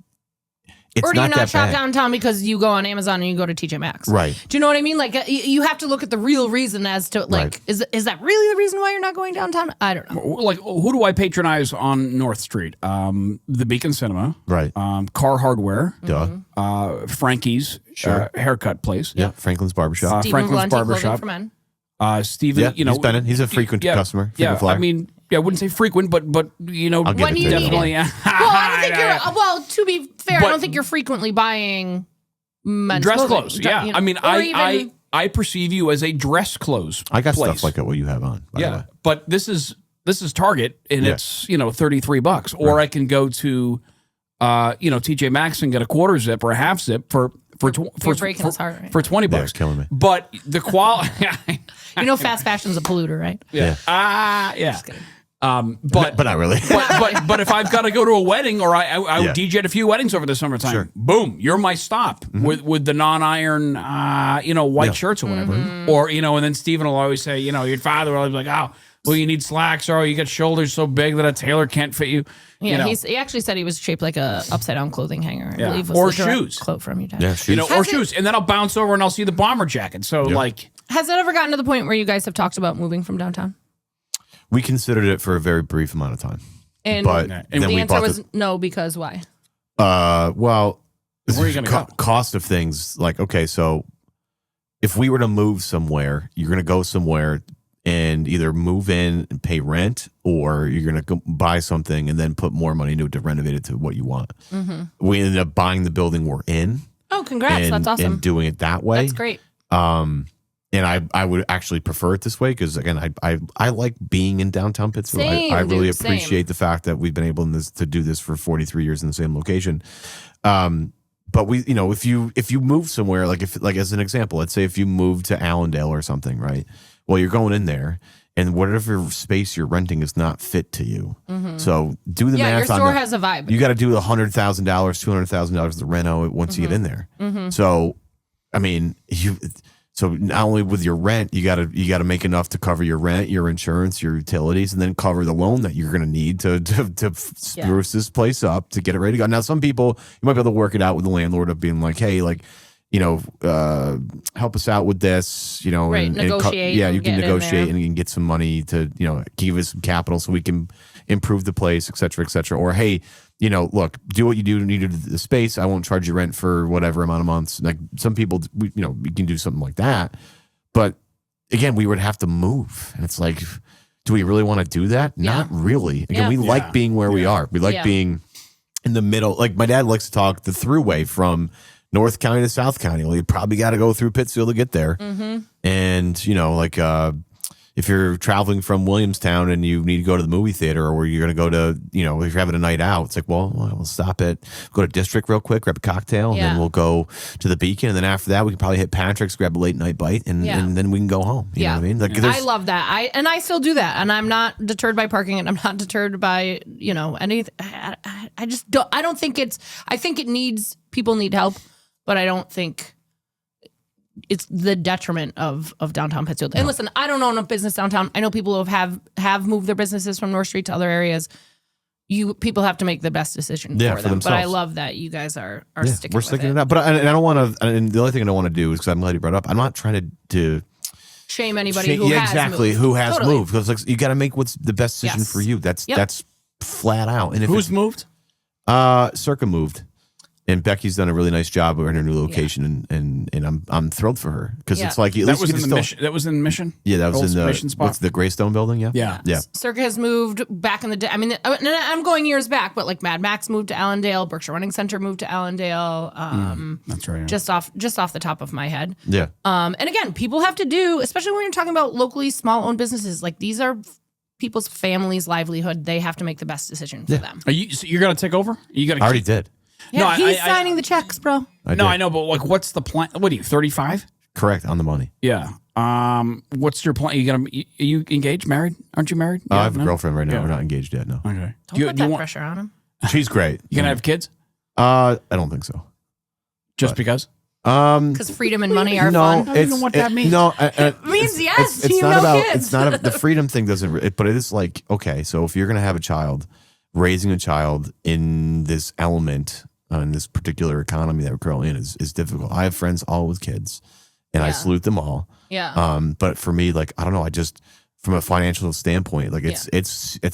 it's or do you not shop bad. downtown because you go on Amazon and you go to TJ Maxx? Right. Do you know what I mean? Like you have to look at the real reason as to like, is that really the reason why you're not going downtown? I don't know. Like, who do I patronize on North Street? The Beacon Cinema. Right. Car Hardware. Duh. Frankie's haircut place. Yeah. Franklin's Barbershop. Stephen Franklin's Valenti, Barbershop. for men. Stephen, he's a frequent customer. Yeah. Flyer. I mean, I wouldn't say frequent, but you know, I'll give when it you to need you. it. Well, I don't think you're. Well, to be fair, But- I don't think you're frequently buying men's dress clothing. clothes. Yeah. You know, I mean, or even- I perceive you as a dress clothes. I got place. stuff like what you have on. By the way. But this is Target, and it's $33. Or I can go to TJ Maxx and get a quarter zip or a half zip for breaking his heart, right? for $20. Yeah, it's killing me. But the quality, fast fashion's a polluter, right? yeah. But not really. but if I've got to go to a wedding or I DJ'd a few weddings over the summertime, Sure. boom, you're my stop with the non-iron, white shirts or whatever. Or, and then Steven will always say, your father will always be like, oh, well, you need slacks, or you got shoulders so big that a tailor can't fit you. Yeah, he actually said he was shaped like a upside down clothing hanger. I believe was or the direct shoes. quote from you, Dad. Yeah, shoes. Or shoes. And then I'll bounce over and I'll see the bomber jacket. So like, has it ever gotten to the point where you guys have talked about moving from downtown? We considered it for a very brief amount of time. And then the we answer bought was no, because why? well, where are you gonna go? Cost of things. Like, okay, so if we were to move somewhere, you're going to go somewhere and either move in and pay rent, or you're going to go buy something and then put more money into it to renovate it to what you want. We ended up buying the building we're in. Oh, congrats. That's awesome. And doing it that way. That's great. And I would actually prefer it this way because, again, I like being in downtown Pittsfield. I really appreciate the fact that we've been able to do this for 43 years in the same location. But we, if you move somewhere, like as an example, let's say if you move to Allendale or something, right? Well, you're going in there, and whatever space you're renting is not fit to you. So do the math. Your store has a vibe. You got to do $100,000, $200,000 to reno it once you get in there. So, I mean, so not only with your rent, you gotta make enough to cover your rent, your insurance, your utilities, and then cover the loan that you're gonna need to spruce this place up to get it ready to go. Now, some people, you might be able to work it out with the landlord of being like, hey, like, help us out with this, right, and negotiate. you can negotiate and you can get some money to, give us some capital so we can improve the place, et cetera, et cetera. Or, hey, look, do what you do need to the space. I won't charge you rent for whatever amount of months. Like some people, we can do something like that. But again, we would have to move. And it's like, do we really want to do that? Not really. Again, we like being where we are. We like being in the middle. Like my dad likes to talk the throughway from North County to South County. Well, you probably got to go through Pittsfield to get there. And, if you're traveling from Williamstown and you need to go to the movie theater, or you're going to go to, if you're having a night out, it's like, well, we'll stop at, go to District real quick, grab a cocktail, and then we'll go to the Beacon. And then after that, we can probably hit Patrick's, grab a late night bite, and then we can go home. You know what I mean? Like, I love that. I still do that. And I'm not deterred by parking, and I'm not deterred by, anything. I just don't, I think it needs, people need help, but I don't think it's the detriment of downtown Pittsfield. And listen, I don't own a business downtown. I know people who have moved their businesses from North Street to other areas. People have to make the best decision for them. themselves. But I love that you guys are sticking. We're with sticking it out. But I don't want to. And the only thing I don't want to do is, because I'm glad you brought it up, I'm not trying to shame anybody who has moved. Who has moved, because like, you got to make what's the best decision for you. That's flat out. And if who's moved? Circa moved. And Becky's done a really nice job in her new location, and I'm thrilled for her, because it's like that was in the Mission. That was in Mission. Yeah, that was in the Mission spot. What's the Greystone building? Yeah. Circa has moved back in the day. I mean, I'm going years back, but like Mad Max moved to Allendale, Berkshire Running Center moved to Allendale. That's right. Just off the top of my head. Yeah. And again, people have to do, especially when you're talking about locally small-owned businesses. Like, these are people's families' livelihood. They have to make the best decision for them. You're gonna take over? You got? I already did. Yeah, no, he's signing the checks, bro. I know, but like, what's the plan? What are you, 35? Correct, on the money. Yeah. What's your plan? Are you engaged, married? Aren't you married? I have a girlfriend right now. We're not engaged yet. No. Okay. Don't put that pressure on him. She's great. You gonna have kids? I don't think so. Just because? Because freedom and money are no, fun. I don't know what that means. No, It means yes. It's you not know about. kids. It's not the freedom thing doesn't. But it is like, okay, so if you're gonna have a child, raising a child in this element, in this particular economy that we're currently in, is difficult. I have friends all with kids, and I salute them all. Yeah. But for me, like, I don't know. I just, from a financial standpoint, like it's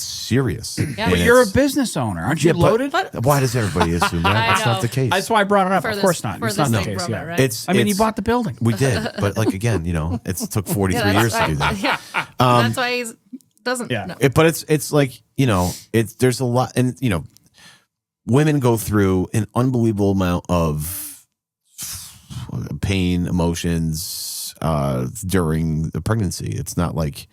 serious. Yeah. But you're a business owner, aren't you? Loaded. Why does everybody assume that? That's not the case. That's why I brought it up. Of course not. It's not the case. Yeah. Right? I mean, you bought the building. We did, but like again, it took 43 years to do that. Yeah. That's why he doesn't. Yeah. No. But it's like, there's a lot, and women go through an unbelievable amount of pain, emotions during the pregnancy. It's not like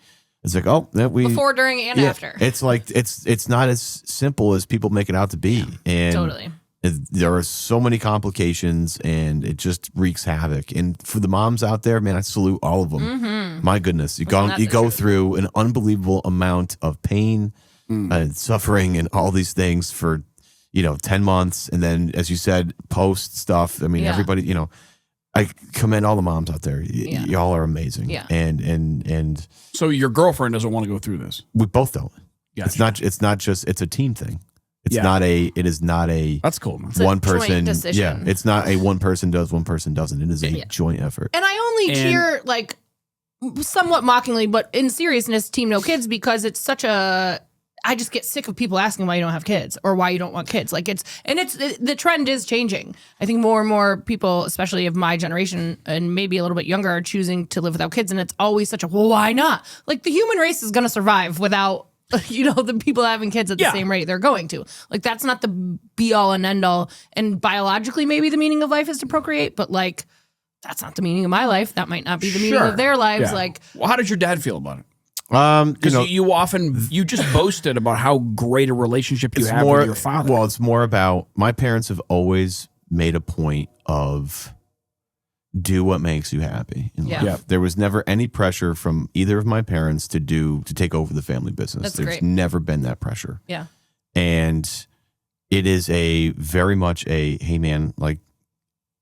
oh, that we Before, during, and after. It's like it's not as simple as people make it out to be. And Totally. there are so many complications, and it just wreaks havoc. And for the moms out there, man, I salute all of them. Mm-hmm. My goodness, you go through an unbelievable amount of pain and suffering and all these things for 10 months, and then, as you said, post stuff. I mean, everybody, I commend all the moms out there. Y'all are amazing. Yeah. And So your girlfriend doesn't want to go through this. we both don't. Gotcha. It's not just, it's a team thing. It is not a That's cool, man. It's a one joint person. decision. Yeah. It's not a one person does, one person doesn't. It is a joint effort. And I only cheer, like, somewhat mockingly, but in seriousness, Team No Kids, because it's such a... I just get sick of people asking why you don't have kids or why you don't want kids. Like the trend is changing. I think more and more people, especially of my generation and maybe a little bit younger, are choosing to live without kids. And it's always such a, well, why not? Like the human race is going to survive without, the people having kids at the same rate they're going to. Like that's not the be all and end all. And biologically, maybe the meaning of life is to procreate, but like, that's not the meaning of my life. That might not be the meaning of their lives. Yeah. Like, well, how did your dad feel about it? Because you just boasted about how great a relationship you have with your father. Well, it's more about, my parents have always made a point of do what makes you happy in life. Yeah. There was never any pressure from either of my parents to take over the family business. There's great. never been that pressure. yeah. And it is very much hey man, like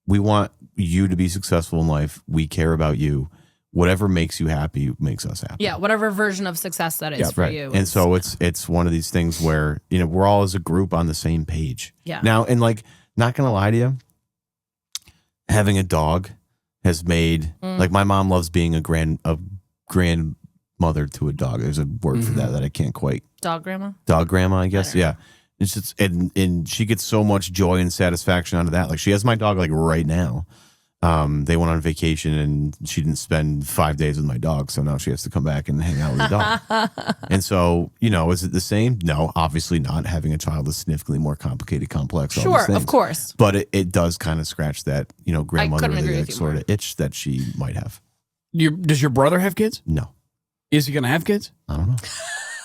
we want you to be successful in life. We care about you. Whatever makes you happy makes us happy. Yeah, whatever version of success that is for you. And so it's one of these things where, we're all as a group on the same page. Yeah. Now, and like, not going to lie to you, having a dog has made, like my mom loves being a grandmother to a dog. There's a word for that I can't quite. Dog grandma? Dog grandma, I guess. Yeah. It's just, and she gets so much joy and satisfaction out of that. Like she has my dog like right now. They went on vacation and she didn't spend 5 days with my dog. So now she has to come back and hang out with the dog. And so, is it the same? No, obviously not. Having a child is significantly more complicated, complex. all these Sure, things. of course. But it does kind of scratch that, grandmotherly agree like, with you sort more. of itch that she might have. Does your brother have kids? No, Is he going to have kids? I don't know.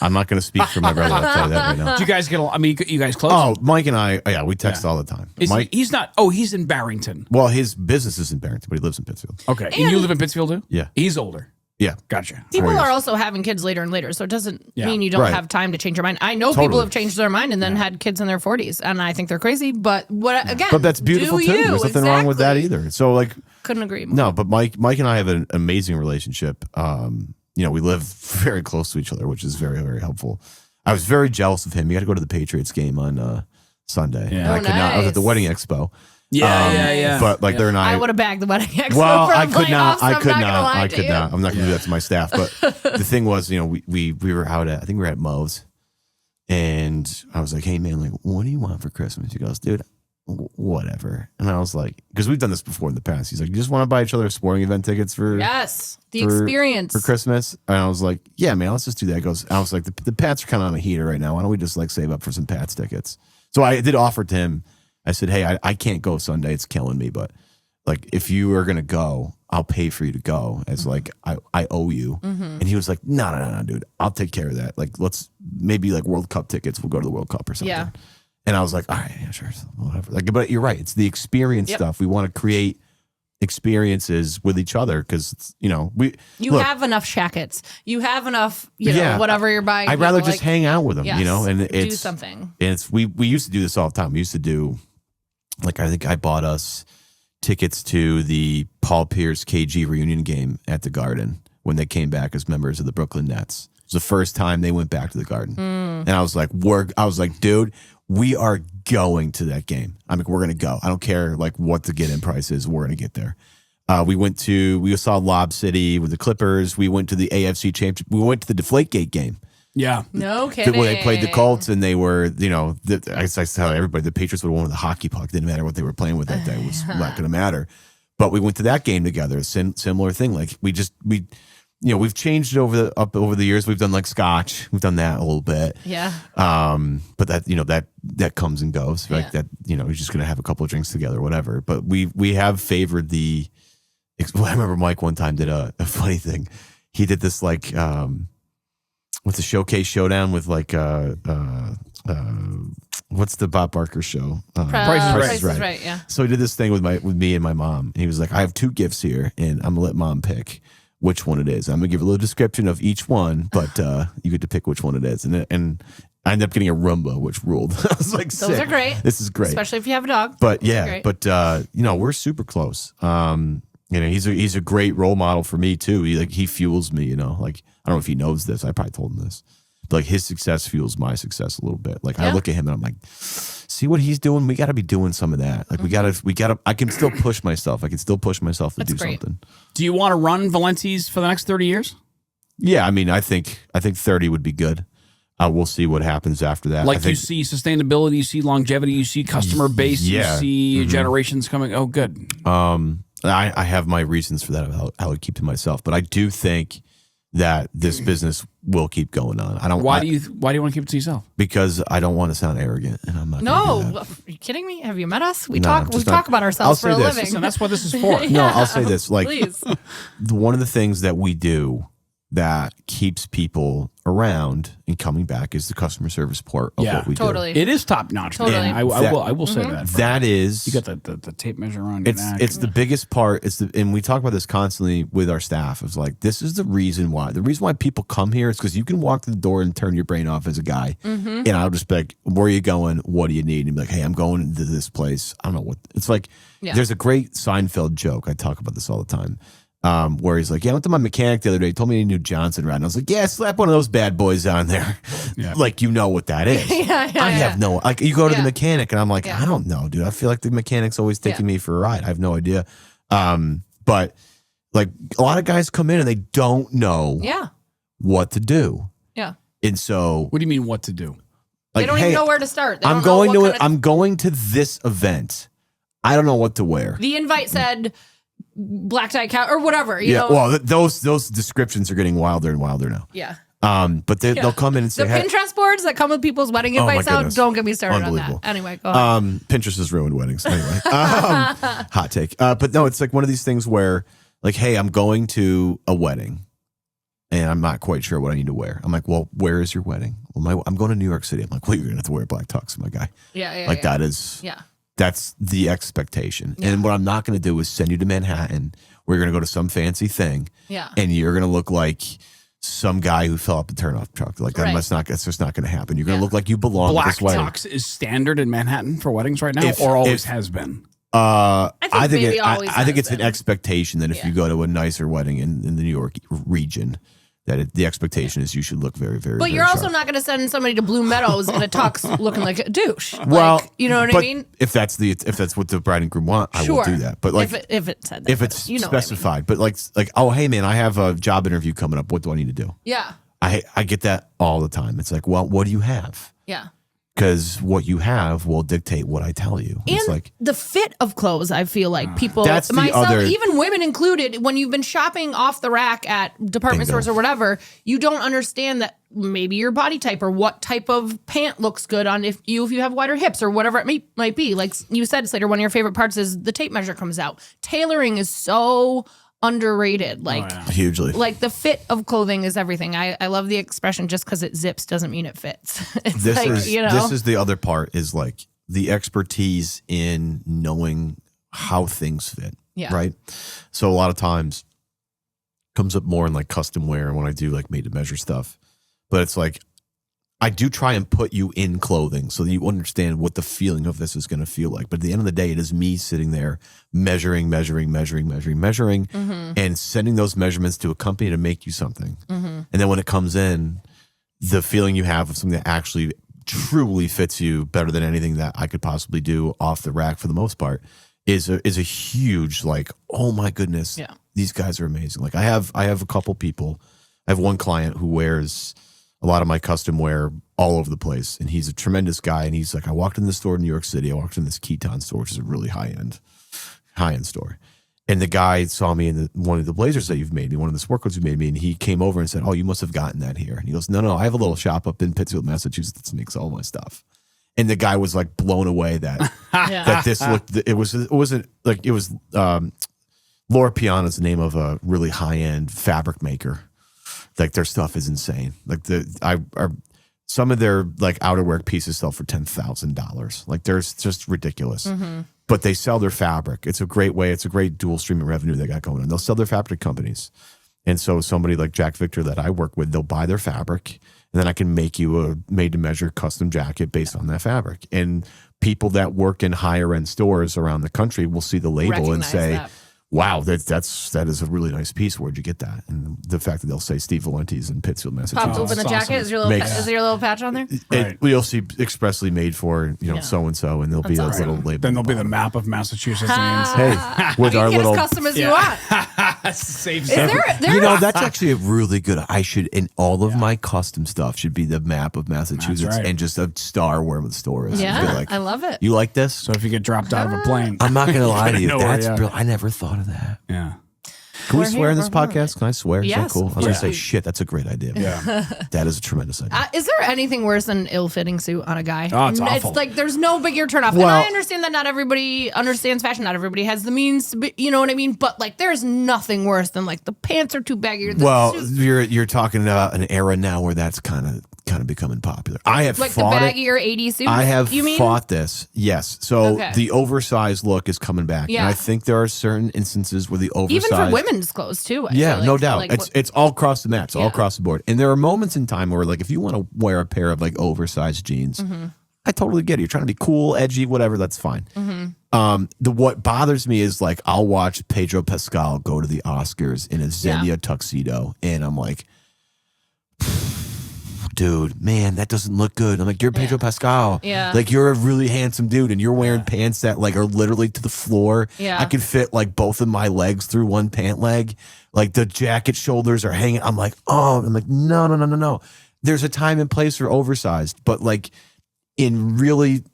I'm not going to speak for my brother. I'll tell you that right now. Do you guys get? You guys close? Oh, Mike and I, we text all the time. Mike, he's not. Oh, he's in Barrington. well, his business is in Barrington, but he lives in Pittsfield. Okay, and you live in Pittsfield too? Yeah. He's older. Yeah. Gotcha. People 4 years. are also having kids later and later, so it doesn't Yeah. mean you don't Right. have time to change your mind. I know people have changed their mind and then had kids in their 40s, and I think they're crazy. But again, But that's beautiful do too. you. There's nothing wrong with that Exactly. either. So like, Couldn't agree more. no, but Mike and I have an amazing relationship. We live very close to each other, which is very, very helpful. I was very jealous of him. He got to go to the Patriots game on Sunday. Yeah. And I Oh, could not. I was at the nice. wedding expo. Yeah. But like they're not. I would have bagged the wedding expo. Well, for I could not. playoffs, I I'm could not. gonna not. lie I to could you. not. I'm not going to do that to my staff. But the thing was, we were out at. I think we were at Moe's, and I was like, "Hey man, like, what do you want for Christmas?" He goes, "Dude, whatever." And I was like, because we've done this before in the past. He's like, "You just want to buy each other sporting event tickets for Yes, the for- experience. for Christmas?" And I was like, "Yeah, man, let's just do that." He goes, I was like, the Pats are kind of on a heater right now. Why don't we just like save up for some Pats tickets? So I did offer to him. I said, "Hey, I can't go Sunday. It's killing me, but like if you are gonna go, I'll pay for you to go as like I owe you." And he was like, No, dude, I'll take care of that. Like let's maybe like World Cup tickets. We'll go to the World Cup or something. Yeah. And I was like, all right, yeah, sure, whatever. Like, but you're right. It's the experience stuff. We want to create experiences with each other because You look, have enough shackets. You have enough, whatever you're buying. I'd rather just hang out with them, yes, and do it's something. And it's we used to do this all the time. We used to do, like, I think I bought us tickets to the Paul Pierce KG reunion game at the Garden when they came back as members of the Brooklyn Nets. It was the first time they went back to the Garden. And I was like, dude, we are going to that game. I mean, we're going to go. I don't care like what the get-in price is. We're going to get there. We saw Lob City with the Clippers. We went to the AFC Championship. We went to the Deflategate game. Yeah. No kidding. Where they played the Colts and they were, I tell everybody, the Patriots would have won with a hockey puck. Didn't matter what they were playing with that day. It was not going to matter. But we went to that game together. Similar thing. Like we've changed it over the years. We've done like scotch. We've done that a little bit. Yeah. But that comes and goes. Right? Yeah. That we're just gonna have a couple of drinks together, whatever. But we have favored the. I remember Mike one time did a funny thing. He did this like what's the Showcase Showdown with like what's the Bob Barker show? Price is Right. Yeah. So he did this thing with me and my mom. And he was like, I have 2 gifts here, and I'm gonna let Mom pick which one it is. I'm gonna give a little description of each one, but you get to pick which one it is. And I ended up getting a Roomba, which ruled. I was like, those are great. This is great, especially if you have a dog. But we're super close. He's a great role model for me too. He fuels me. Like I don't know if he knows this. I probably told him this. But like his success fuels my success a little bit. Like I look at him and I'm like, see what he's doing. We got to be doing some of that. Like we got to. I can still push myself. I can still push myself to do something. Do you want to run Valenti's for the next 30 years? Yeah, I mean, I think 30 would be good. We'll see what happens after that. Like you see sustainability, you see longevity, you see customer base, you see generations coming. Oh, good. I have my reasons for that. I would keep to myself, but I do think that this business will keep going on. Why do you want to keep it to yourself? Because I don't want to sound arrogant, and I'm not. No, are you kidding me? Have you met us? We talk about ourselves for a living. So that's what this is for. No, I'll say this. Like, please. One of the things that we do that keeps people around and coming back is the customer service part of what we do. It is top notch. Totally. I will say that. That is, you got the tape measure on. It's the biggest part. And we talk about this constantly with our staff. It's like, this is the reason why. The reason why people come here is because you can walk to the door and turn your brain off as a guy. And I'll just be like, where are you going? What do you need? And be like, hey, I'm going to this place. I don't know what. It's like, there's a great Seinfeld joke. I talk about this all the time. Where he's like, I went to my mechanic the other day. He told me he knew Johnson rod. And I was like, slap one of those bad boys on there. Like, you know what that is. I have no, like, you go to the mechanic and I'm like, I don't know, dude. I feel like the mechanic's always taking me for a ride. I have no idea. But like a lot of guys come in and they don't know what to do. Yeah. And so. What do you mean what to do? Like, they don't even know where to start. I'm going to this event. I don't know what to wear. The invite said black tie cow or whatever. You know? Well, those descriptions are getting wilder and wilder now. Yeah. But they'll come in and say, the Pinterest boards that come with people's wedding invites out. Don't get me started on that. Anyway, go ahead. Pinterest has ruined weddings. Anyway, hot take. But no, it's like one of these things where, like, hey, I'm going to a wedding, and I'm not quite sure what I need to wear. I'm like, well, where is your wedding? Well, I'm going to New York City. I'm like, well, you're gonna have to wear a black tux, my guy. That is. Yeah. That's the expectation. Yeah. And what I'm not going to do is send you to Manhattan. We're going to go to some fancy thing. Yeah. And you're going to look like some guy who fell off the turnoff truck. Like, that's just not going to happen. You're going to look like you belong at this wedding. Black tux is standard in Manhattan for weddings right now, or always has been? I think it's an expectation that if you go to a nicer wedding in the New York region, that the expectation is you should look very, very. But you're also not going to send somebody to Blue Meadows in a tux looking like a douche. Well, like, you know what I mean. If that's what the bride and groom want, I will do that. But like, if it said that, if it's specified, but like, oh, hey man, I have a job interview coming up. What do I need to do? Yeah, I get that all the time. It's like, well, what do you have? Yeah. Because what you have will dictate what I tell you. And it's like the fit of clothes, I feel like people, even women included, when you've been shopping off the rack at department stores or whatever, you don't understand that maybe your body type or what type of pant looks good on if you have wider hips or whatever it might be. Like you said, Slater, one of your favorite parts is the tape measure comes out. Tailoring is so underrated, like hugely. Like the fit of clothing is everything. I love the expression, just because it zips doesn't mean it fits. This is the other part, is like the expertise in knowing how things fit. Yeah. Right. So a lot of times comes up more in like custom wear when I do like made to measure stuff. But it's like I do try and put you in clothing so that you understand what the feeling of this is going to feel like. But at the end of the day, it is me sitting there measuring, and sending those measurements to a company to make you something. And then when it comes in, the feeling you have of something that actually truly fits you better than anything that I could possibly do off the rack for the most part is a huge, like, oh my goodness, these guys are amazing. Like I have a couple people. I have one client who wears a lot of my custom wear all over the place, and he's a tremendous guy. And he's like, I walked in the store in New York City. I walked in this Keaton store, which is a really high end store. And the guy saw me in one of the blazers that you've made me, one of the sport coats you made me, and he came over and said, oh, you must have gotten that here. And he goes, no, I have a little shop up in Pittsfield, Massachusetts that makes all my stuff. And the guy was like blown away that that this looked. It was Laura Piana's the name of a really high end fabric maker. Like their stuff is insane. Like some of their like outerwear pieces sell for $10,000. Like there's just ridiculous. But they sell their fabric. It's a great way. It's a great dual stream of revenue they got going on. They'll sell their fabric companies. And so somebody like Jack Victor that I work with, they'll buy their fabric, and then I can make you a made-to-measure custom jacket based on that fabric. And people that work in higher-end stores around the country will see the label and say, wow, that is a really nice piece. Where'd you get that? And the fact that they'll say Steve Valenti's in Pittsfield, Massachusetts. Pop open the jacket. Is your little patch on there? You'll see expressly made for so and so, and there'll be a little label. Then there'll be the map of Massachusetts. Hey, with our little as custom as you want. Safe. That's actually a really good. I should in all of my custom stuff should be the map of Massachusetts and just a star where the store is. Yeah, like, I love it. You like this? So if you get dropped out of a plane, I'm not gonna lie to you. That's brilliant. I never thought of that. Yeah. Can we swear in this podcast? Can I swear? Yes. Is that cool? I was going to say, shit, that's a great idea. Yeah. That is a tremendous idea. Is there anything worse than an ill-fitting suit on a guy? Oh, it's awful. It's like there's no bigger turnoff. And I understand that not everybody understands fashion. Not everybody has the means to be, you know what I mean? But like there's nothing worse than like the pants are too baggy. You're talking about an era now where that's kind of becoming popular. I have like fought the baggier 80s suits. I have fought this. Yes. So the oversized look is coming back. Yeah. And I think there are certain instances where the oversized, even for women's clothes too. No doubt. It's all across the map. It's all across the board. And there are moments in time where like if you want to wear a pair of like oversized jeans, I totally get it. You're trying to be cool, edgy, whatever. That's fine. What bothers me is like I'll watch Pedro Pascal go to the Oscars in a Xenia tuxedo, and I'm like, dude, man, that doesn't look good. I'm like, you're Pedro Pascal. Yeah. Like, you're a really handsome dude, and you're wearing pants that, like, are literally to the floor. Yeah. I can fit, like, both of my legs through one pant leg. Like, the jacket shoulders are hanging. I'm like, no. There's a time and place for oversized, but, like, in really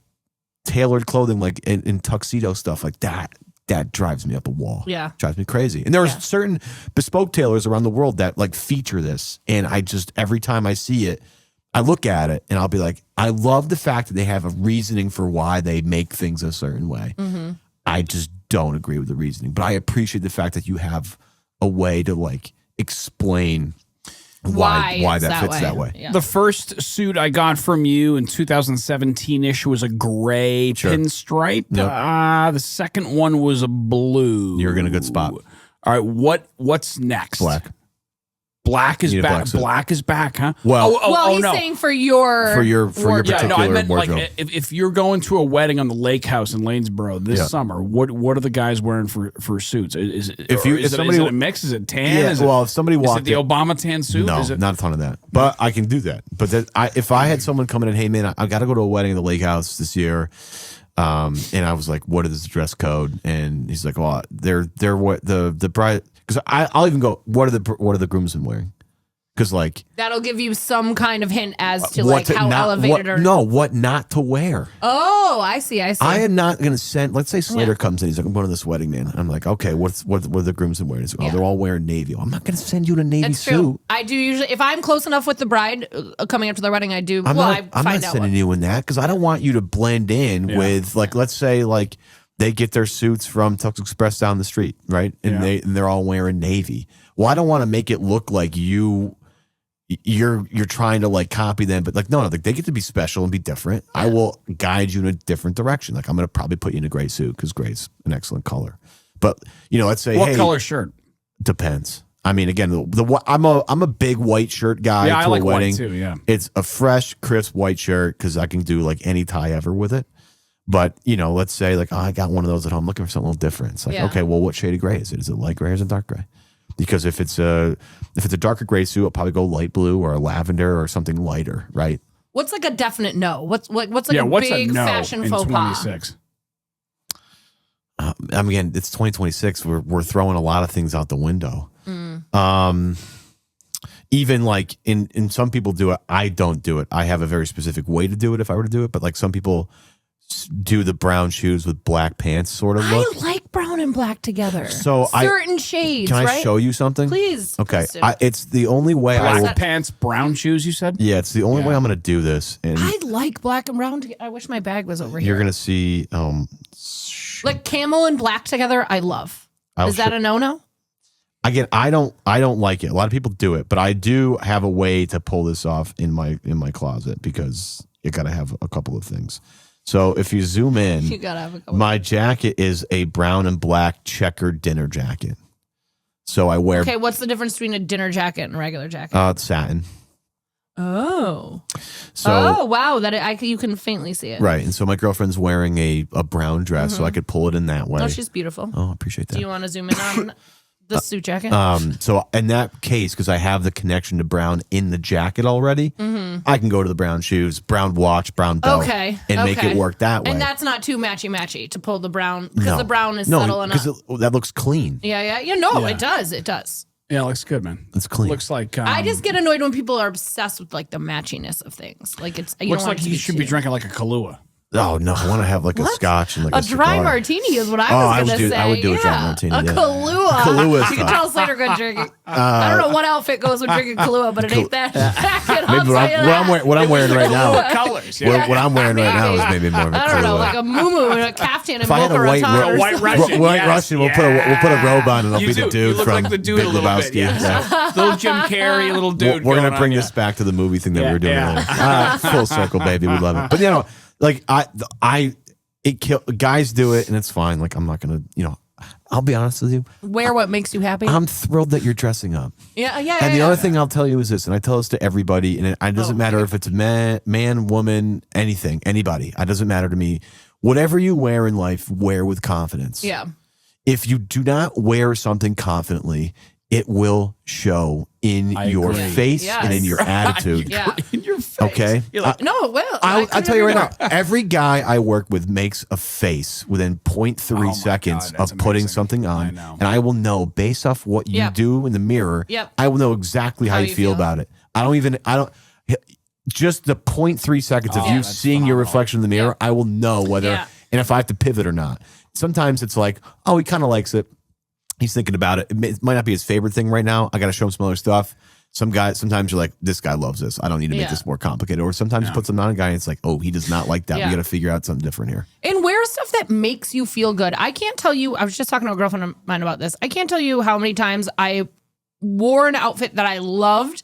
tailored clothing, like, in tuxedo stuff like that drives me up a wall. Yeah. Drives me crazy. And there are certain bespoke tailors around the world that like feature this. And I just, every time I see it, I look at it and I'll be like, I love the fact that they have a reasoning for why they make things a certain way. I just don't agree with the reasoning, but I appreciate the fact that you have a way to like explain why that fits that way. Yeah. The first suit I got from you in 2017-ish was a gray pinstripe. Yep. The second one was a blue. You're in a good spot. All right, what's next? Black is back. Black is back, huh? Well, he's saying for your particular I meant wardrobe. Like if you're going to a wedding on the lake house in Lanesboro this summer, what are the guys wearing for suits? Is it a mix? Is it tan? Yeah, if somebody walked, is it the Obama tan suit? No, not a ton of that. But I can do that. But if I had someone come in and, hey man, I got to go to a wedding at the lake house this year. And I was like, what is the dress code? And he's like, well, they're what the bride. Because I'll even go, what are the groomsmen wearing? Because like that'll give you some kind of hint as to like how elevated what not to wear. Oh, I see. I am not going to send. Let's say Slater comes in. He's like, I'm going to this wedding, man. I'm like, okay, what are the groomsmen wearing? He's like, they're all wearing navy. I'm not going to send you in a navy suit. True. I do usually if I'm close enough with the bride coming up to their wedding. I do. I'm not sending you in that because I don't want you to blend in with like let's say like. They get their suits from Tux Express down the street, right? And they're all wearing navy. Well, I don't want to make it look like you're trying to like copy them, but like no, like they get to be special and be different. I will guide you in a different direction. Like I'm going to probably put you in a gray suit because gray's an excellent color. But let's say what color shirt? Depends. I mean, again, I'm a big white shirt guy Yeah, I to like a wedding. white too, yeah. It's a fresh, crisp white shirt because I can do like any tie ever with it. But, let's say like, I got one of those at home, looking for something a little different. It's like, okay, well, what shade of gray is it? Is it light gray or is it dark gray? Because if it's a darker gray suit, I'll probably go light blue or a lavender or something lighter, right? What's like a definite no? What's like a big fashion faux pas? 26? Again, it's 2026. We're throwing a lot of things out the window. Even like in some people do it. I don't do it. I have a very specific way to do it if I were to do it. But like some people do the brown shoes with black pants sort of look. I like brown and black together. So certain shades. Can I show you something? Please. Okay. It's the only way I will. Black pants, brown shoes. You said. Yeah, it's the only way I'm going to do this. And I like black and brown. I wish my bag was over here. You're going to see. Like camel and black together. I love. Is that a no-no? Again, I don't like it. A lot of people do it, but I do have a way to pull this off in my closet because you got to have a couple of things. So if you zoom in, you gotta have a couple. My jacket is a brown and black checkered dinner jacket. So I wear. Okay, what's the difference between a dinner jacket and a regular jacket? It's satin. Oh. So wow! You can faintly see it. Right, and so my girlfriend's wearing a brown dress, so I could pull it in that way. Oh, she's beautiful. Oh, I appreciate that. Do you want to zoom in on the suit jacket? So in that case, because I have the connection to brown in the jacket already, I can go to the brown shoes, brown watch, brown belt, and make it work that way. And that's not too matchy to pull the brown because the brown is subtle enough. Because that looks clean. Yeah. It does. It does. Yeah, it looks good, man. It's clean. Looks like I just get annoyed when people are obsessed with like the matchiness of things. Like it's looks like you should be drinking like a Kahlua. Oh no! I want to have like a scotch and like a dry cigar. martini is what I was going to say. I would do a dry martini. A Kahlua. Kahlua. You can tell Slater good drinking. I don't know what outfit goes with drinking Kahlua, but it ain't that jacket. Maybe what I'm wearing right now. Colors. Yeah. What I'm wearing right now is maybe more of a Kahlua. I don't know, like a muumuu and a caftan and if I had a white Russian, Russian, we'll put a robe on and I'll be the dude from like the dude Big a little Lebowski. bit, yeah. Little Jim Carrey, little dude. We're gonna bring this back to the movie thing that we were doing earlier. Full circle, baby. We love it. But like guys do it and it's fine. Like I'm not gonna, I'll be honest with you. Wear what makes you happy. I'm thrilled that you're dressing up. Yeah. And the other thing I'll tell you is this, and I tell this to everybody, and it doesn't matter if it's a man, woman, anything, anybody. It doesn't matter to me. Whatever you wear in life, wear with confidence. Yeah. If you do not wear something confidently, it will show in your face and in your attitude. In your face. Okay? No, it will. I'll tell you right now, every guy I work with makes a face within 0.3 seconds of putting something on. And I will know based off what you do in the mirror, I will know exactly how you feel about it. Just the 0.3 seconds of you seeing your reflection in the mirror, I will know whether, and if I have to pivot or not. Sometimes it's like, oh, he kind of likes it. He's thinking about it. It might not be his favorite thing right now. I got to show him some other stuff. Sometimes you're like, this guy loves this. I don't need to make this more complicated. Or sometimes you put something on a guy and it's like, oh, he does not like that. We got to figure out something different here. And wear stuff that makes you feel good. I can't tell you, I was just talking to a girlfriend of mine about this. I can't tell you how many times I wore an outfit that I loved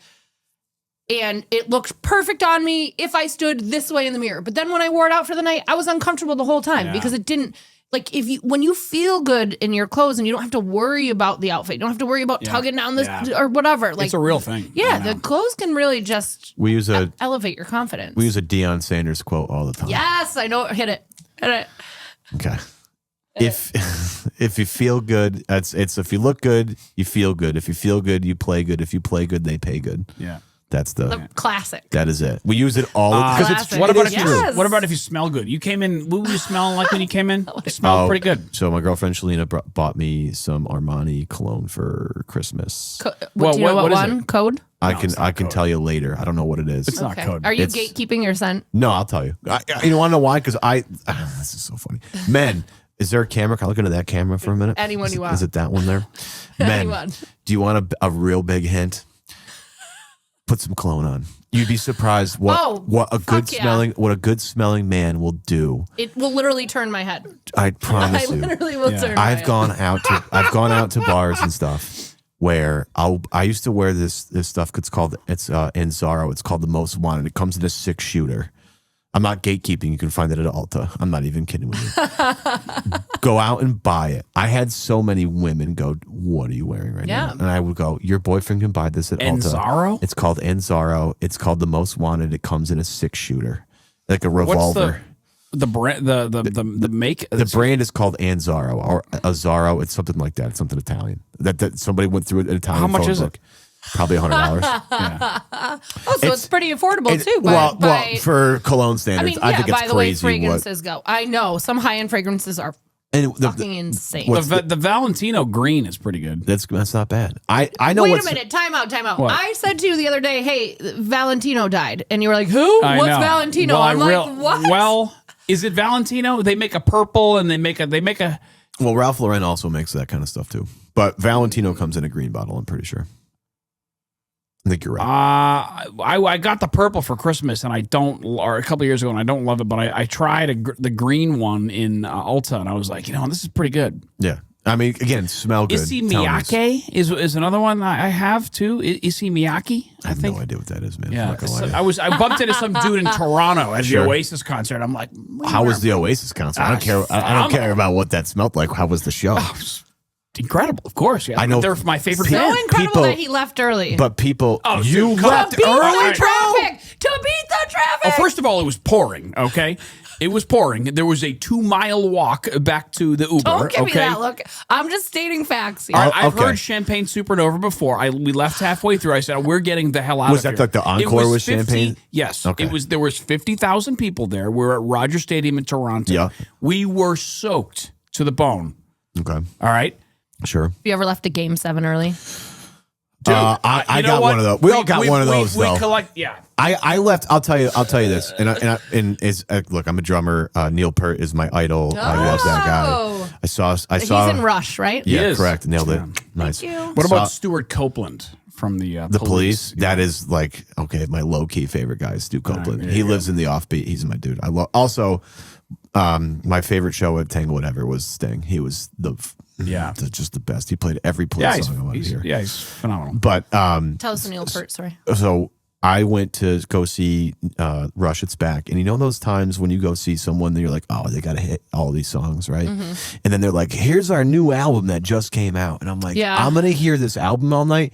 and it looked perfect on me if I stood this way in the mirror. But then when I wore it out for the night, I was uncomfortable the whole time because it didn't. Like when you feel good in your clothes and you don't have to worry about the outfit, you don't have to worry about tugging down this or whatever. Like it's a real thing. Yeah, the clothes can really just elevate your confidence. We use a Deion Sanders quote all the time. Yes, I know. Hit it. Okay. If you feel good, it's if you look good, you feel good. If you feel good, you play good. If you play good, they pay good. Yeah. That's the classic. That is it. We use it all because it's true. What about if you smell good? You came in. What were you smelling like when you came in? You smelled pretty good. So my girlfriend Shalina bought me some Armani cologne for Christmas. Do you know what one? Code? I can tell you later. I don't know what it is. It's not code. Are you gatekeeping your scent? No, I'll tell you. You want to know why? Because this is so funny. Men, is there a camera? Can I look into that camera for a minute? Anyone you want. Is it that one there? Men, do you want a real big hint? Put some cologne on. You'd be surprised what a good smelling man will do. It will literally turn my head. I promise you. I literally will turn. I've gone out to bars and stuff where I used to wear this stuff. It's in Zara. It's called the Most Wanted. It comes in a 6-shooter. I'm not gatekeeping. You can find it at Ulta. I'm not even kidding with you. Go out and buy it. I had so many women go, what are you wearing right now? And I would go, your boyfriend can buy this at Ulta. Enzaro? It's called Enzaro. It's called the Most Wanted. It comes in a 6-shooter, like a revolver. The brand, the make? The brand is called Anzaro or Azzaro. It's something like that. It's something Italian. That somebody went through an Italian How much phone is book. Probably $100. Oh, so it's pretty affordable too. Well, for cologne standards, I think it's by the crazy. Way fragrances go. I know some high-end fragrances are fucking insane. The Valentino green is pretty good. That's not bad. I know. Wait a minute. Time out. What? I said to you the other day, "Hey, Valentino died," and you were like, "Who? What's Valentino?" Well, I'm like, "What?" Well, is it Valentino? They make a purple and they make a. Well, Ralph Lauren also makes that kind of stuff too, but Valentino comes in a green bottle. I'm pretty sure. I think you're right. I got the purple for Christmas, and or a couple of years ago, and I don't love it. But I tried the green one in Ulta, and I was like, this is pretty good. Yeah, I mean, again, smell good. Issey Miyake is another one I have too. Issey Miyake, I have no idea what that is, man. Yeah, I bumped into some dude in Toronto at the Oasis concert. I'm like, how was the Oasis concert? I don't care. I don't care about what that smelled like. How was the show? Incredible, of course. Yeah, I know they're my favorite So band. incredible that he left early. But people, you left early, to beat the traffic. Oh, first of all, it was pouring. Okay, it was pouring. There was a 2-mile walk back to the Uber. Don't give me that look. I'm just stating facts here. I've heard Champagne Supernova before. We left halfway through. I said, we're getting the hell out of here. Was that like the encore with Champagne? Yes. Okay. There was 50,000 people there. We're at Rogers Stadium in Toronto. Yeah. We were soaked to the bone. Okay. All right. Sure. Have you ever left a game 7 early? Dude, I got one of those. We all got one of those, though. We collect, yeah. I left. I'll tell you this. Look, I'm a drummer. Neil Peart is my idol. I love that guy. I saw. He's in Rush, right? Yeah, correct. Nailed it. Nice. Thank you. What about Stuart Copeland from the Police? That is like my low key favorite guy, Stu Copeland. He lives in the offbeat. He's my dude. I love. Also, my favorite show at Tanglewood ever was Sting. He was just the best. He played every Police song I wanted to hear. Yeah, he's phenomenal. But tell us the Neil Peart story. So I went to go see Rush. It's back, and those times when you go see someone, and you're like, oh, they got to hit all these songs, right? Mm-hmm. And then they're like, here's our new album that just came out, and I'm like, I'm gonna hear this album all night.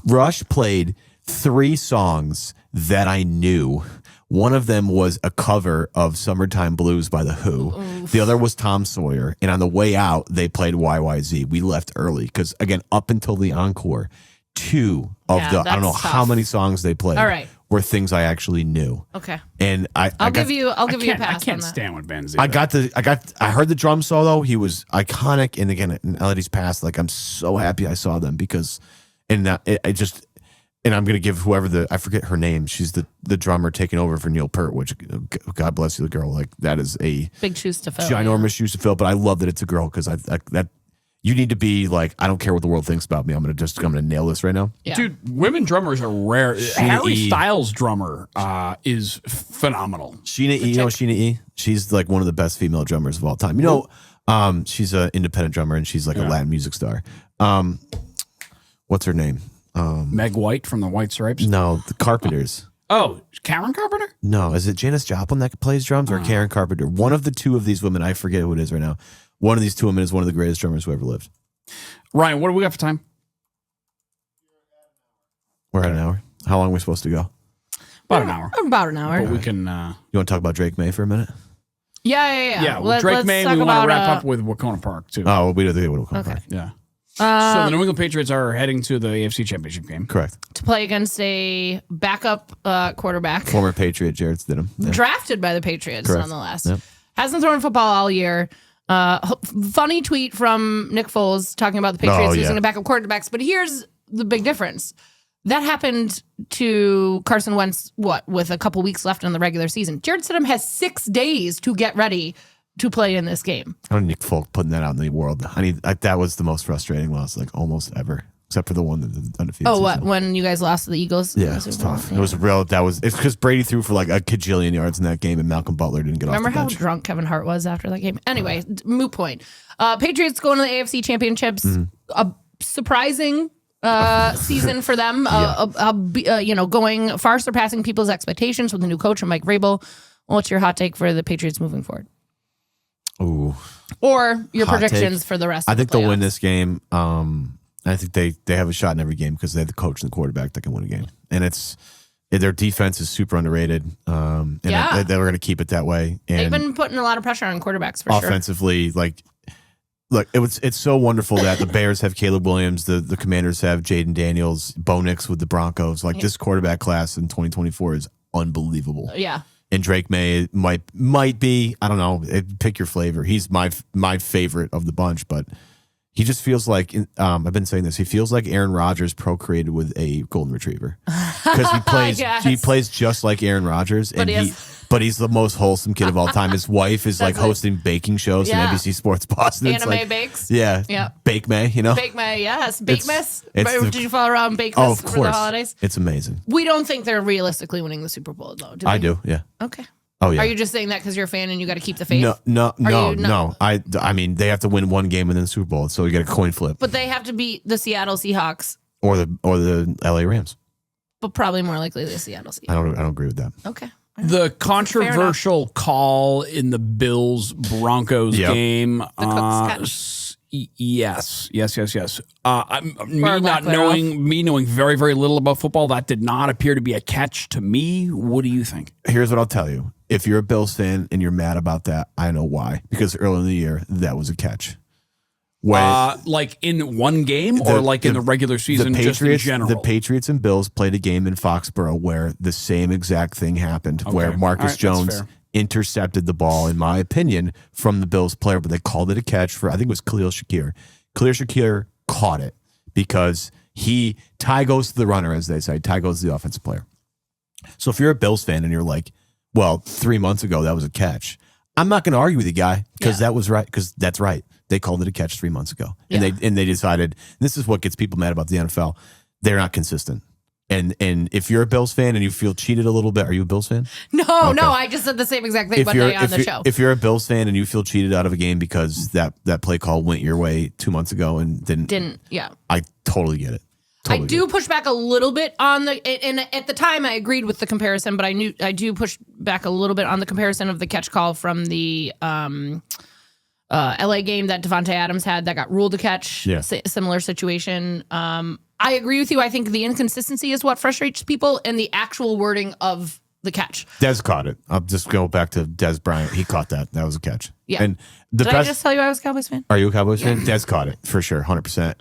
Rush played 3 songs that I knew. One of them was a cover of Summertime Blues by The Who. Oof. The other was Tom Sawyer. And on the way out, they played YYZ. We left early because, again, up until the encore, 2 of I don't know how many songs they played were things I actually knew. Okay. And I'll give you a pass. I can't on stand with Benzie. I heard the drum solo. He was iconic. And again, in LAD's past, like, I'm so happy I saw them because, and I'm going to give whoever I forget her name. She's the drummer taking over for Neil Peart, which, God bless you, the girl. Like, that is a big shoes to fill. Ginormous shoes to fill. But I love that it's a girl because that you need to be like, I don't care what the world thinks about me. I'm gonna nail this right now. Yeah. Dude, women drummers are rare. Harry Styles' drummer is phenomenal. Sheena E. Sheena E. She's like one of the best female drummers of all time. She's an independent drummer and she's like a Latin music star. What's her name? Meg White from the White Stripes? No, the Carpenters. Oh, Karen Carpenter? No, is it Janis Joplin that plays drums or Karen Carpenter? One of the 2 of these women, I forget who it is right now. One of these 2 women is one of the greatest drummers who ever lived. Ryan, what do we got for time? We're at an hour. How long are we supposed to go? About an hour. About an hour. But we can... You want to talk about Drake May for a minute? Yeah. Well, Drake May, we want to wrap up with Wahconah Park, too. Oh, we do the Wahconah Park. Yeah. So the New England Patriots are heading to the AFC Championship game. Correct. To play against a backup quarterback. Former Patriot Jared Stidham. Yeah. Drafted by the Patriots, nonetheless. Yep. Hasn't thrown football all year. Funny tweet from Nick Foles talking about the Patriots using a backup quarterbacks. But here's the big difference. That happened to Carson Wentz, with a couple weeks left in the regular season. Jared Stidham has 6 days to get ready to play in this game. I don't need Folk putting that out in the world. That was the most frustrating loss, like almost ever, except for the one that the undefeated. Oh, season. When you guys lost to the Eagles? Yeah, it was tough. Yeah. It was real. It's because Brady threw for like a kajillion yards in that game, and Malcolm Butler didn't get off the bench. Remember how drunk Kevin Hart was after that game? Anyway, moot point. Patriots going to the AFC Championships. A surprising season for them. Going far surpassing people's expectations with the new coach and Mike Vrabel. What's your hot take for the Patriots moving forward? Ooh. Or your Hot predictions take. for the rest I of the think they'll win playoffs? this game. I think they have a shot in every game because they have the coach and the quarterback that can win a game. And their defense is super underrated. And Yeah. they're going to keep it that way. And They've been putting a lot of pressure on quarterbacks for sure. offensively, like, look, it's so wonderful that the Bears have Caleb Williams, the Commanders have Jaden Daniels, Bo Nix with the Broncos. Like, this quarterback class in 2024 is unbelievable. Yeah. And Drake May might be, I don't know, pick your flavor. He's my favorite of the bunch, but he just feels like, I've been saying this, he feels like Aaron Rodgers procreated with a golden retriever. Because he plays just like Aaron Rodgers, and but he's the most wholesome kid of all time. His wife is like hosting baking shows in NBC Sports Boston. Anime bakes. Yeah. Bake May, you know? Bake May, yes. Bake Miss. Did you follow around Bake Oh, Miss of for course. the holidays? It's amazing. We don't think they're realistically winning the Super Bowl, though, do we? I do, yeah. Okay. Oh, yeah. Are you just saying that because you're a fan and you got to keep the faith? No. I mean, they have to win one game and then the Super Bowl, so you get a coin flip. But they have to beat the Seattle Seahawks. Or the LA Rams. But probably more likely the Seattle Seahawks. I don't agree with that. Okay. The controversial call in the Bills Broncos game. Cook's catch. Yes. lack Me knowing very, very little about football, that did not appear to be a catch to me. What do you think? Here's what I'll tell you. If you're a Bills fan and you're mad about that, I know why. Because early in the year, that was a catch. Like in one game or like in the regular season just in general? The Patriots and Bills played a game in Foxborough where the same exact thing happened, where Marcus Jones intercepted the ball, in my opinion, from the Bills player, but they called it a catch for, I think it was Khalil Shakir. Khalil Shakir caught it because tie goes to the runner, as they say. Tie goes to the offensive player. So if you're a Bills fan and you're like, well, 3 months ago, that was a catch, I'm not going to argue with the guy because that was right, because that's right. They called it a catch 3 months ago. And they decided, this is what gets people mad about the NFL, they're not consistent. And if you're a Bills fan and you feel cheated a little bit, are you a Bills fan? No, I just said the same exact thing Monday on the show. If you're a Bills fan and you feel cheated out of a game because that play call went your way 2 months ago and didn't, I totally get it. Totally I do push back a little bit on and at the time I agreed with the comparison, but I do push back a little bit on the comparison of the catch call from the LA game that Devontae Adams had that got ruled a catch. Yeah. Similar situation. I agree with you. I think the inconsistency is what frustrates people and the actual wording of the catch. Des caught it. I'll just go back to Des Bryant. He caught that. That was a catch. Yeah. And Did I just tell you I was a Cowboys fan? Are you a Cowboys fan? Des caught it for sure, 100%.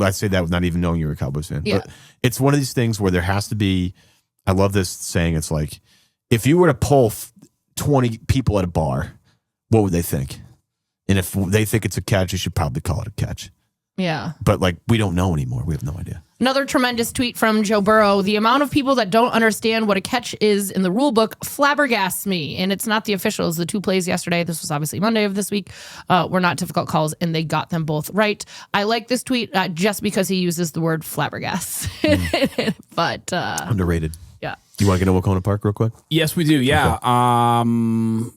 I say that with not even knowing you were a Cowboys fan. Yeah. But it's one of these things where there has to be. I love this saying. It's like, if you were to poll 20 people at a bar, what would they think? And if they think it's a catch, you should probably call it a catch. Yeah. But like, we don't know anymore. We have no idea. Another tremendous tweet from Joe Burrow. The amount of people that don't understand what a catch is in the rule book flabbergasts me. And it's not the officials. The two plays yesterday, this was obviously Monday of this week, were not difficult calls, and they got them both right. I like this tweet just because he uses the word flabbergasts. But underrated. Yeah. You want to get to Wahconah Park real quick? Yes, we do. Yeah. Okay.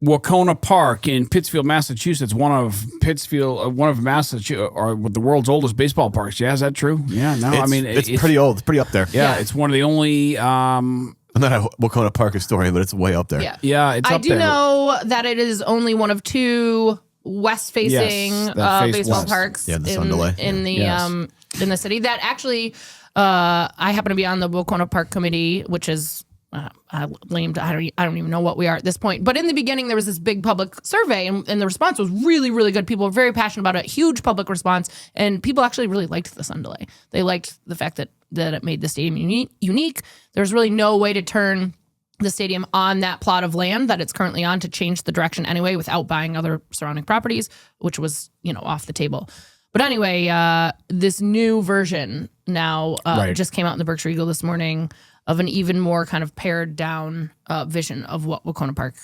Wahconah Park in Pittsfield, Massachusetts, one of Massachusetts, or the world's oldest baseball parks. Yeah, is that true? Yeah, no, it's pretty old. It's pretty up there. Yeah, it's one of the only. I'm not a Wahconah Park historian, but it's way up there. Yeah, it's up there. I do know that it is only one one of two west-facing baseball parks in the city. That actually, I happen to be on the Wahconah Park committee, which is. I don't even know what we are at this point. But in the beginning, there was this big public survey, and the response was really, really good. People were very passionate about it. Huge public response, and people actually really liked the sun delay. They liked the fact that it made the stadium unique. There's really no way to turn the stadium on that plot of land that it's currently on to change the direction anyway without buying other surrounding properties, which was off the table. But anyway, this new version now just came out in the Berkshire Eagle this morning of an even more kind of pared down vision of what Wahconah Park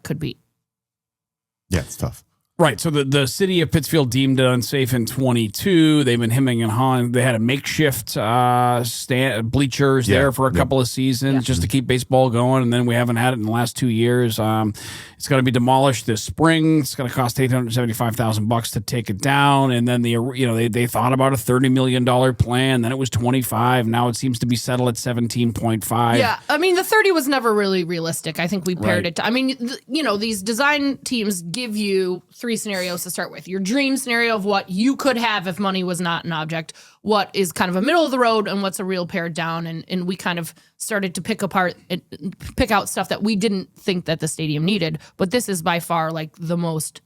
could be. Yeah, it's tough. Right. So the city of Pittsfield deemed it unsafe in 22. They've been hemming and hawing. They had a makeshift bleachers there for a couple of seasons just to keep baseball going, and then we haven't had it in the last 2 years. It's going to be demolished this spring. It's going to cost $875,000 to take it down, and then they thought about a $30 million plan. Then it was 25. Now it seems to be settled at 17.5. Yeah, I mean the 30 was never really realistic. I think we paired it. I mean, these design teams give you 3 scenarios to start with. Your dream scenario of what you could have if money was not an object, what is kind of a middle of the road, and what's a real pared down. And we kind of started to pick out stuff that we didn't think that the stadium needed. But this is by far like the most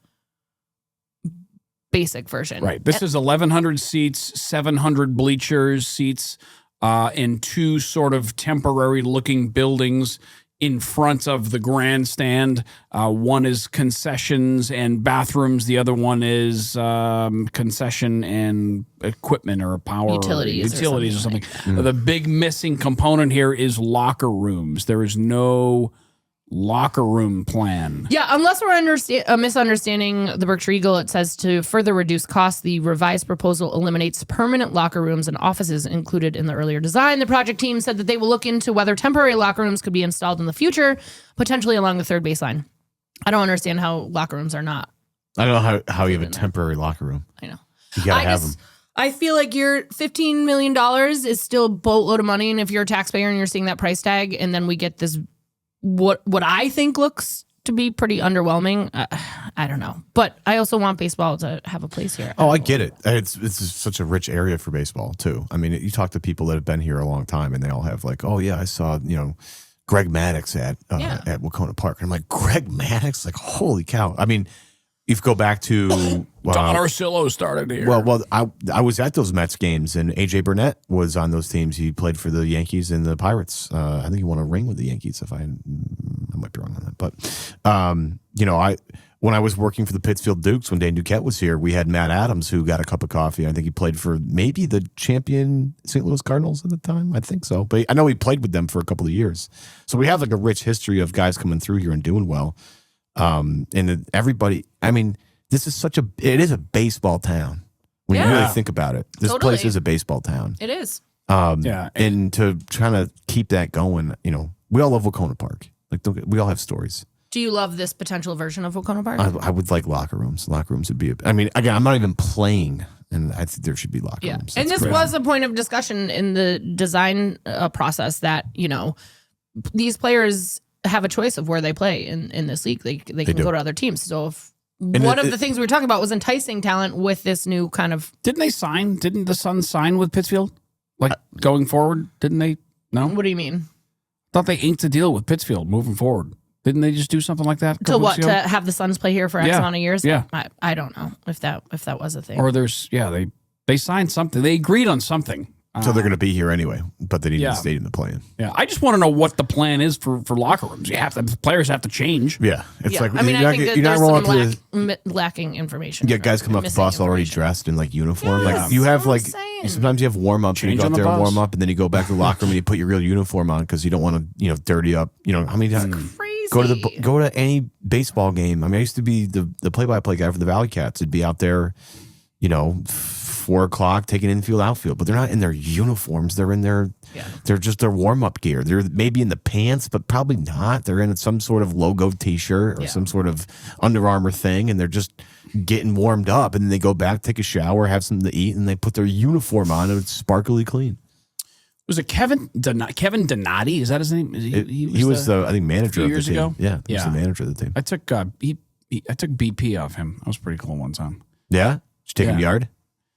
basic version. Right. This is 1,100 seats, 700 bleachers seats in 2 sort of temporary looking buildings in front of the grandstand. One is concessions and bathrooms. The other one is concession and equipment or power utilities or something. Like the big missing component here is locker rooms. There is no locker room plan. Yeah, unless we're misunderstanding the Berkshire Eagle, it says to further reduce costs, the revised proposal eliminates permanent locker rooms and offices included in the earlier design. The project team said that they will look into whether temporary locker rooms could be installed in the future, potentially along the third baseline. I don't understand how locker rooms are not. I don't know how you have a temporary locker room. I know. You gotta have them. I feel like your $15 million is still a boatload of money, and if you're a taxpayer and you're seeing that price tag, and then we get this what I think looks to be pretty underwhelming. I don't know, but I also want baseball to have a place here. Oh, I get it. It's such a rich area for baseball too. I mean, you talk to people that have been here a long time, and they all have like, oh yeah, I saw Greg Maddux at Wahconah Park. And I'm like, Greg Maddux, like holy cow. I mean, if you go back to Don Orsillo started here. Well, I was at those Mets games, and AJ Burnett was on those teams. He played for the Yankees and the Pirates. I think he won a ring with the Yankees. I might be wrong on that, but when I was working for the Pittsfield Dukes, when Dane Duquette was here, we had Matt Adams who got a cup of coffee. I think he played for maybe the champion St. Louis Cardinals at the time. I think so, but I know he played with them for a couple of years. So we have like a rich history of guys coming through here and doing well. And everybody, I mean, it is a baseball town when you really think about it. This place is a baseball town. It is. And to try to keep that going, we all love Wahconah Park. Like we all have stories. Do you love this potential version of Wahconah Park? I would like locker rooms. Locker rooms would be, again, I'm not even playing, and I think there should be locker rooms. And this was a point of discussion in the design process that, these players have a choice of where they play in this league. They can go to other teams. So if one of the things we were talking about was enticing talent with this new kind of... Didn't the Suns sign with Pittsfield? Like going forward? Didn't they? No? What do you mean? Thought they inked a deal with Pittsfield moving forward. Didn't they just do something like that? To what? To have the Suns play here for X amount of years? Yeah. I don't know if that was a thing. Or they signed something. They agreed on something. So they're going to be here anyway, but they need the stadium to play in. Yeah, I just want to know what the plan is for locker rooms. The players have to change. Yeah, it's like I think that there's some lacking information. You get guys coming off the bus already dressed in like uniform. Like you have sometimes you have warm ups and you go out there and warm up, and then you go back to the locker room and you put your real uniform on because you don't want to dirty up. How many times? Crazy. Go to any baseball game. I mean, I used to be the play-by-play guy for the Valley Cats. I'd be out there, 4 o'clock taking infield, outfield, but they're not in their uniforms. They're in they're just their warm-up gear. They're maybe in the pants, but probably not. They're in some sort of logo t-shirt or some sort of Under Armour thing, and they're just getting warmed up, and then they go back, take a shower, have something to eat, and they put their uniform on, and it's sparkly clean. Was it Kevin Donati? Is that his name? He was the I think manager of the team. Ago? Yeah, he was the manager of the team. I took I took BP off him. That was pretty cool one time. Yeah? Did you take him yard?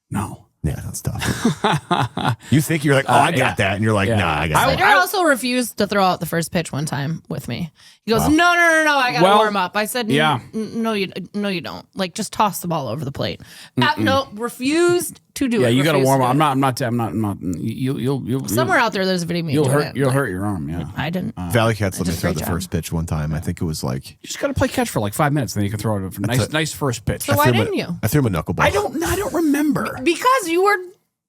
No. Yeah, that's tough. You think you're like, I got that, and you're like, nah, I got that. Slater also refused to throw out the first pitch one time with me. He goes, no, I got to warm up. I said, no, you don't. Like, just toss the ball over the plate. No, refused to do it. Yeah, you got to warm up. I'm not. You'll somewhere out there, there's a video. You'll hurt your arm. Yeah, I didn't. Valley Cats let me throw the first pitch one time. I think it was like you just got to play catch for like 5 minutes, and then you can throw it. Nice first pitch. So why didn't you? I threw him a knuckleball. I don't remember because you were.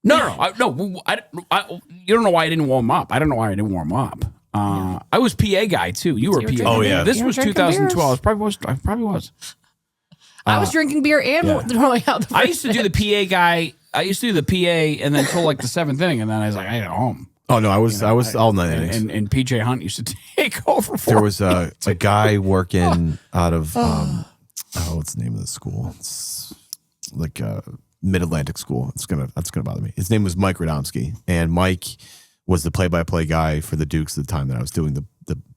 No. You don't know why I didn't warm up. I don't know why I didn't warm up. I was PA guy too. You were PA. Oh yeah, This was 2012. I probably was. I was drinking beer and throwing out the I used to do the PA guy. I used to do the PA and then until like the 7th inning, and then I was like, I got home. Oh no, I was all 9 innings. And PJ Hunt used to take over for There was a guy working out of what's the name of the school? It's like Mid-Atlantic School. That's gonna bother me. His name was Mike Radomski, and Mike was the play-by-play guy for the Dukes at the time that I was doing the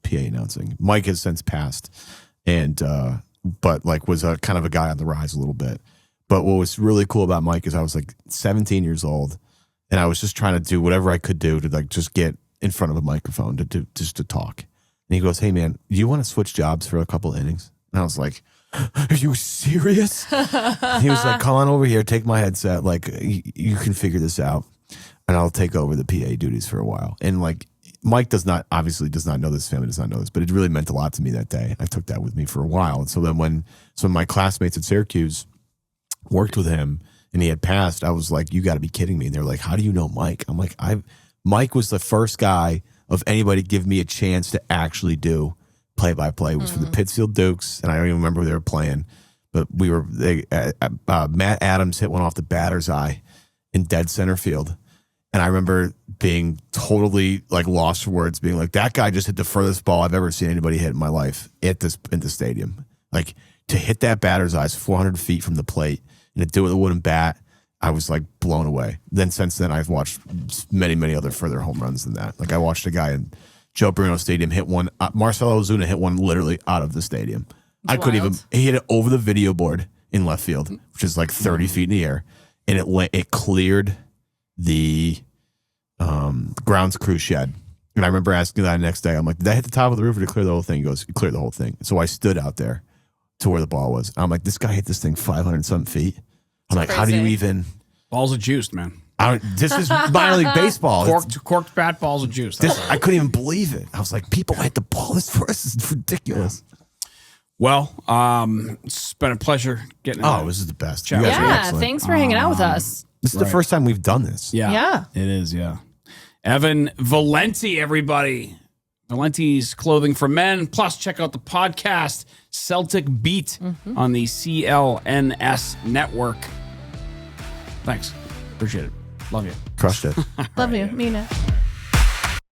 PA announcing. Mike has since passed, and but like was a kind of a guy on the rise a little bit. But what was really cool about Mike is I was like 17 years old, and I was just trying to do whatever I could do to like just get in front of a microphone to talk. And he goes, "Hey man, do you want to switch jobs for a couple of innings?" And I was like, "Are you serious?" He was like, "Come on over here, take my headset. Like you can figure this out, and I'll take over the PA duties for a while." And like Mike obviously does not know this, family does not know this, but it really meant a lot to me that day. I took that with me for a while. And so then when some of my classmates at Syracuse worked with him and he had passed, I was like, you got to be kidding me. And they're like, how do you know Mike? I'm like, Mike was the first guy of anybody to give me a chance to actually do play-by-play. It was for the Pittsfield Dukes, and I don't even remember who they were playing, but Matt Adams hit one off the batter's eye in dead center field. And I remember being totally like lost for words, being like, that guy just hit the furthest ball I've ever seen anybody hit in my life in the stadium. Like to hit that batter's eyes 400 feet from the plate and to do it with a wooden bat, I was like blown away. Then since then, I've watched many, many other further home runs than that. Like I watched a guy in Joe Bruno Stadium hit one. Marcelo Ozuna hit one literally out of the stadium. He hit it over the video board in left field, which is like 30 feet in the air, and it cleared the grounds crew shed. And I remember asking that next day, I'm like, did I hit the top of the roof or did it clear the whole thing? He goes, it cleared the whole thing. So I stood out there to where the ball was. I'm like, this guy hit this thing 500 something feet. I'm like, how do you even? Balls of juice, man. This is minor league baseball. Corked bat, balls of juice. I couldn't even believe it. I was like, people hit the ball this for us. It's ridiculous. Well, it's been a pleasure getting. This is the best. Yeah, thanks for hanging out with us. This is the first time we've done this. Yeah. It is, yeah. Evan Valenti, everybody. Valenti's Clothing for Men. Plus, check out the podcast, Celtic Beat, on the CLNS network. Thanks. Appreciate it. Love you. Crushed it. Love you. Mean it.